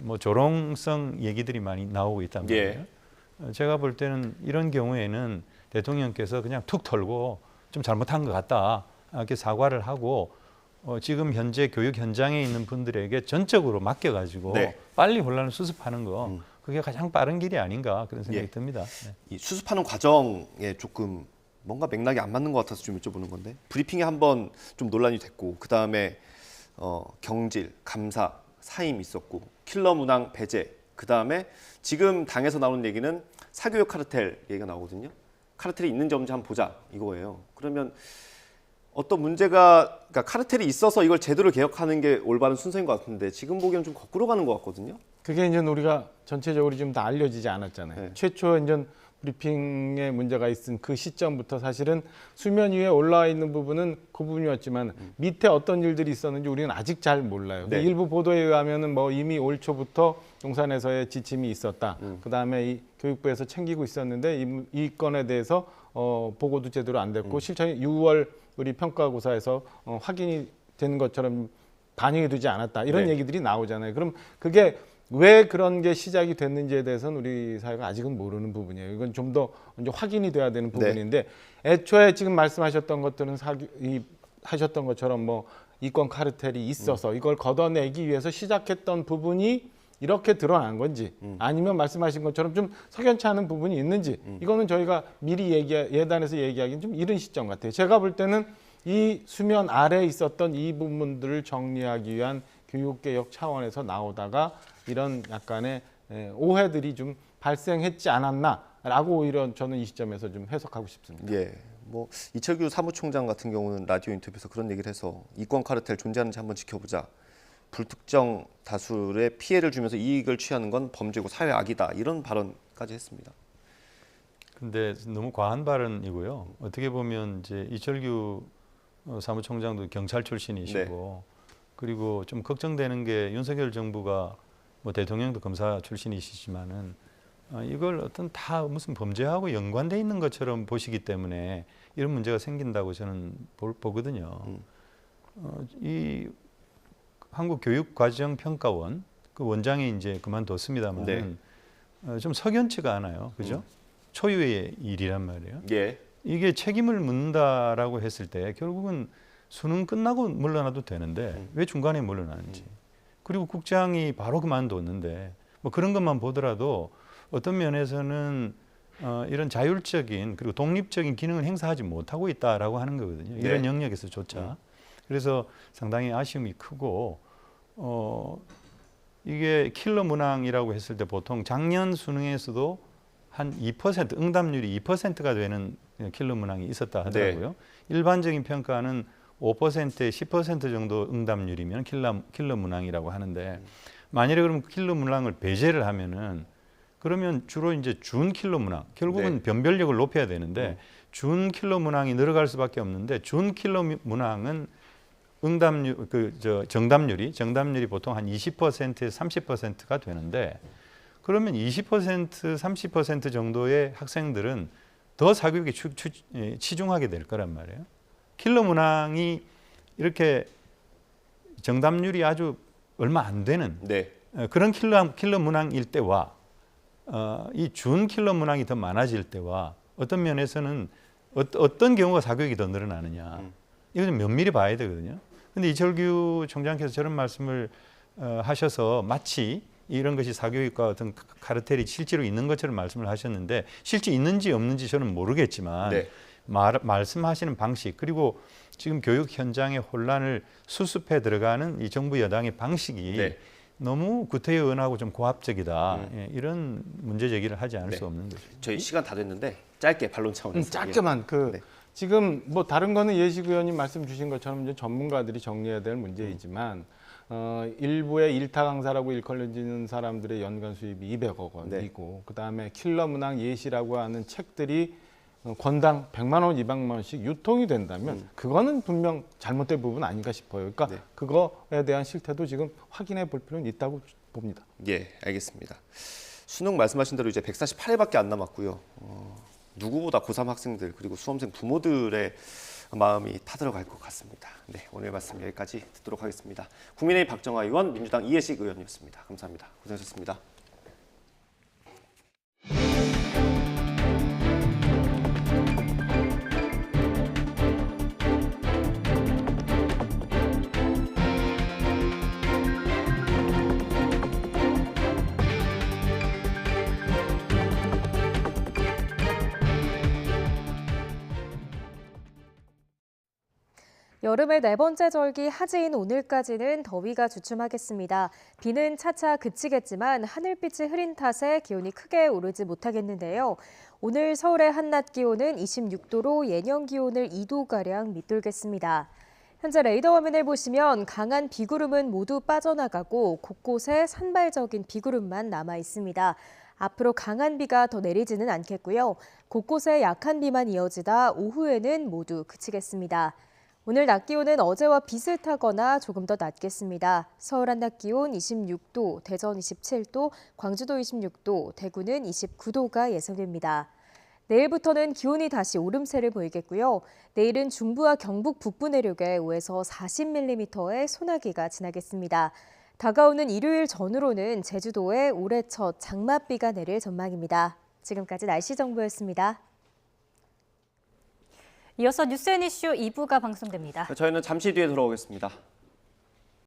[SPEAKER 25] 뭐 조롱성 얘기들이 많이 나오고 있단 말이에요. 제가 볼 때는 이런 경우에는 대통령께서 그냥 툭 털고 좀 잘못한 것 같다 이렇게 사과를 하고 지금 현재 교육 현장에 있는 분들에게 전적으로 맡겨가지고
[SPEAKER 3] 네.
[SPEAKER 25] 빨리 혼란을 수습하는 거 그게 가장 빠른 길이 아닌가 그런 생각이 듭니다. 네.
[SPEAKER 3] 이 수습하는 과정에 조금 뭔가 맥락이 안 맞는 것 같아서 좀 여쭤보는 건데 브리핑에 한번 좀 논란이 됐고 그 다음에 경질, 감사, 사임 있었고 킬러 문항 배제 그 다음에 지금 당에서 나오는 얘기는 사교육 카르텔 얘기가 나오거든요. 카르텔이 있는지 없는지 한번 보자 이거예요. 그러면 어떤 문제가 그러니까 카르텔이 있어서 이걸 제대로 개혁하는 게 올바른 순서인 것 같은데 지금 보기엔 좀 거꾸로 가는 것 같거든요.
[SPEAKER 1] 그게 이제 우리가 전체적으로 지금 다 알려지지 않았잖아요.
[SPEAKER 3] 네.
[SPEAKER 1] 최초 이제 브리핑에 문제가 있은 그 시점부터 사실은 수면 위에 올라와 있는 부분은 그 부분이었지만 밑에 어떤 일들이 있었는지 우리는 아직 잘 몰라요.
[SPEAKER 3] 네.
[SPEAKER 1] 일부 보도에 의하면은 뭐 이미 올 초부터 용산에서의 지침이 있었다. 그다음에 이 교육부에서 챙기고 있었는데 이 건에 대해서 보고도 제대로 안 됐고 실제 6월 우리 평가고사에서 확인이 되는 것처럼 반영이 되지 않았다. 이런
[SPEAKER 3] 네.
[SPEAKER 1] 얘기들이 나오잖아요. 그럼 그게 왜 그런 게 시작이 됐는지에 대해서는 우리 사회가 아직은 모르는 부분이에요. 이건 좀 더 이제 확인이 돼야 되는 부분인데 애초에 지금 말씀하셨던 것들은 하셨던 것처럼 뭐 이권 카르텔이 있어서 이걸 걷어내기 위해서 시작했던 부분이 이렇게 드러난 건지 아니면 말씀하신 것처럼 좀 석연치 않은 부분이 있는지 이거는 저희가 미리 예단해서 얘기하기는 좀 이른 시점 같아요. 제가 볼 때는 이 수면 아래에 있었던 이 부분들을 정리하기 위한 교육개혁 차원에서 나오다가 이런 약간의 오해들이 좀 발생했지 않았나라고 오히려 저는 이 시점에서 좀 해석하고 싶습니다.
[SPEAKER 3] 예. 뭐 이철규 사무총장 같은 경우는 라디오 인터뷰에서 그런 얘기를 해서 이권 카르텔 존재하는지 한번 지켜보자. 불특정 다수의 피해를 주면서 이익을 취하는 건 범죄고 사회 악이다. 이런 발언까지 했습니다.
[SPEAKER 25] 근데 너무 과한 발언이고요. 어떻게 보면 이제 이철규 사무총장도 경찰 출신이시고 그리고 좀 걱정되는 게 윤석열 정부가 뭐 대통령도 검사 출신이시지만은 이걸 어떤 다 무슨 범죄하고 연관돼 있는 것처럼 보시기 때문에 이런 문제가 생긴다고 저는 보거든요. 이 한국교육과정평가원 그 원장이 이제 그만뒀습니다만 좀 석연치가 않아요, 그죠? 초유의 일이란 말이에요.
[SPEAKER 3] 예.
[SPEAKER 25] 이게 책임을 묻는다라고 했을 때 결국은 수능 끝나고 물러나도 되는데 왜 중간에 물러나는지. 그리고 국장이 바로 그만뒀는데 뭐 그런 것만 보더라도 어떤 면에서는 이런 자율적인 그리고 독립적인 기능을 행사하지 못하고 있다라고 하는 거거든요. 이런 영역에서조차. 그래서 상당히 아쉬움이 크고 이게 킬러 문항이라고 했을 때 보통 작년 수능에서도 한 2% 응답률이 2%가 되는 킬러 문항이 있었다 하더라고요. 일반적인 평가는 5%에 10% 정도 응답률이면 킬러 문항이라고 하는데 만일에 그럼 킬러 문항을 배제를 하면은 그러면 주로 이제 준 킬러 문항 결국은 변별력을 높여야 되는데 준 킬러 문항이 늘어갈 수밖에 없는데 준 킬러 문항은 응답률 정답률이 보통 한 20%에서 30%가 되는데 그러면 20% 30% 정도의 학생들은 더 사교육에 치중하게 될 거란 말이에요. 킬러 문항이 이렇게 정답률이 아주 얼마 안 되는 그런 킬러 문항일 때와 이 준 킬러 문항이 더 많아질 때와 어떤 면에서는 어떤 경우가 사교육이 더 늘어나느냐 이거 좀 면밀히 봐야 되거든요. 근데 이철규 총장께서 저런 말씀을 하셔서 마치 이런 것이 사교육과 어떤 카르텔이 실제로 있는 것처럼 말씀을 하셨는데 실제 있는지 없는지 저는 모르겠지만 말씀하시는 방식 그리고 지금 교육 현장의 혼란을 수습해 들어가는 이 정부 여당의 방식이
[SPEAKER 3] 네.
[SPEAKER 25] 너무 구태의연하고 좀 고압적이다. 예, 이런 문제 제기를 하지 않을 수 없는 거죠.
[SPEAKER 3] 저희 시간 다 됐는데 짧게 반론 차원에서.
[SPEAKER 1] 짧게만 지금 뭐 다른 거는 예식 의원님 말씀 주신 것처럼 이제 전문가들이 정리해야 될 문제이지만 일부의 일타 강사라고 일컬어지는 사람들의 연간 수입이 200억 원이고 그다음에 킬러 문항 예시라고 하는 책들이 권당 100만 원, 200만 원씩 유통이 된다면 그거는 분명 잘못된 부분 아닌가 싶어요. 그러니까 그거에 대한 실태도 지금 확인해 볼 필요는 있다고 봅니다.
[SPEAKER 3] 예, 알겠습니다. 수능 말씀하신 대로 이제 148일밖에 안 남았고요. 누구보다 고3 학생들 그리고 수험생 부모들의 마음이 타들어갈 것 같습니다. 네, 오늘 말씀 여기까지 듣도록 하겠습니다. 국민의힘 박정아 의원, 민주당 이해식 의원이었습니다. 감사합니다. 고생하셨습니다.
[SPEAKER 5] 여름의 네 번째 절기 하지인 오늘까지는 더위가 주춤하겠습니다. 비는 차차 그치겠지만 하늘빛이 흐린 탓에 기온이 크게 오르지 못하겠는데요. 오늘 서울의 한낮 기온은 26도로 예년 기온을 2도가량 밑돌겠습니다. 현재 레이더 화면을 보시면 강한 비구름은 모두 빠져나가고 곳곳에 산발적인 비구름만 남아 있습니다. 앞으로 강한 비가 더 내리지는 않겠고요. 곳곳에 약한 비만 이어지다 오후에는 모두 그치겠습니다. 오늘 낮 기온은 어제와 비슷하거나 조금 더 낮겠습니다. 서울 한낮 기온 26도, 대전 27도, 광주도 26도, 대구는 29도가 예상됩니다. 내일부터는 기온이 다시 오름세를 보이겠고요. 내일은 중부와 경북 북부 내륙에 5에서 40mm의 소나기가 지나겠습니다. 다가오는 일요일 전후로는 제주도에 올해 첫 장맛비가 내릴 전망입니다. 지금까지 날씨 정보였습니다.
[SPEAKER 4] 이어서 뉴스 앤 이슈 2부가 방송됩니다.
[SPEAKER 3] 저희는 잠시 뒤에 돌아오겠습니다.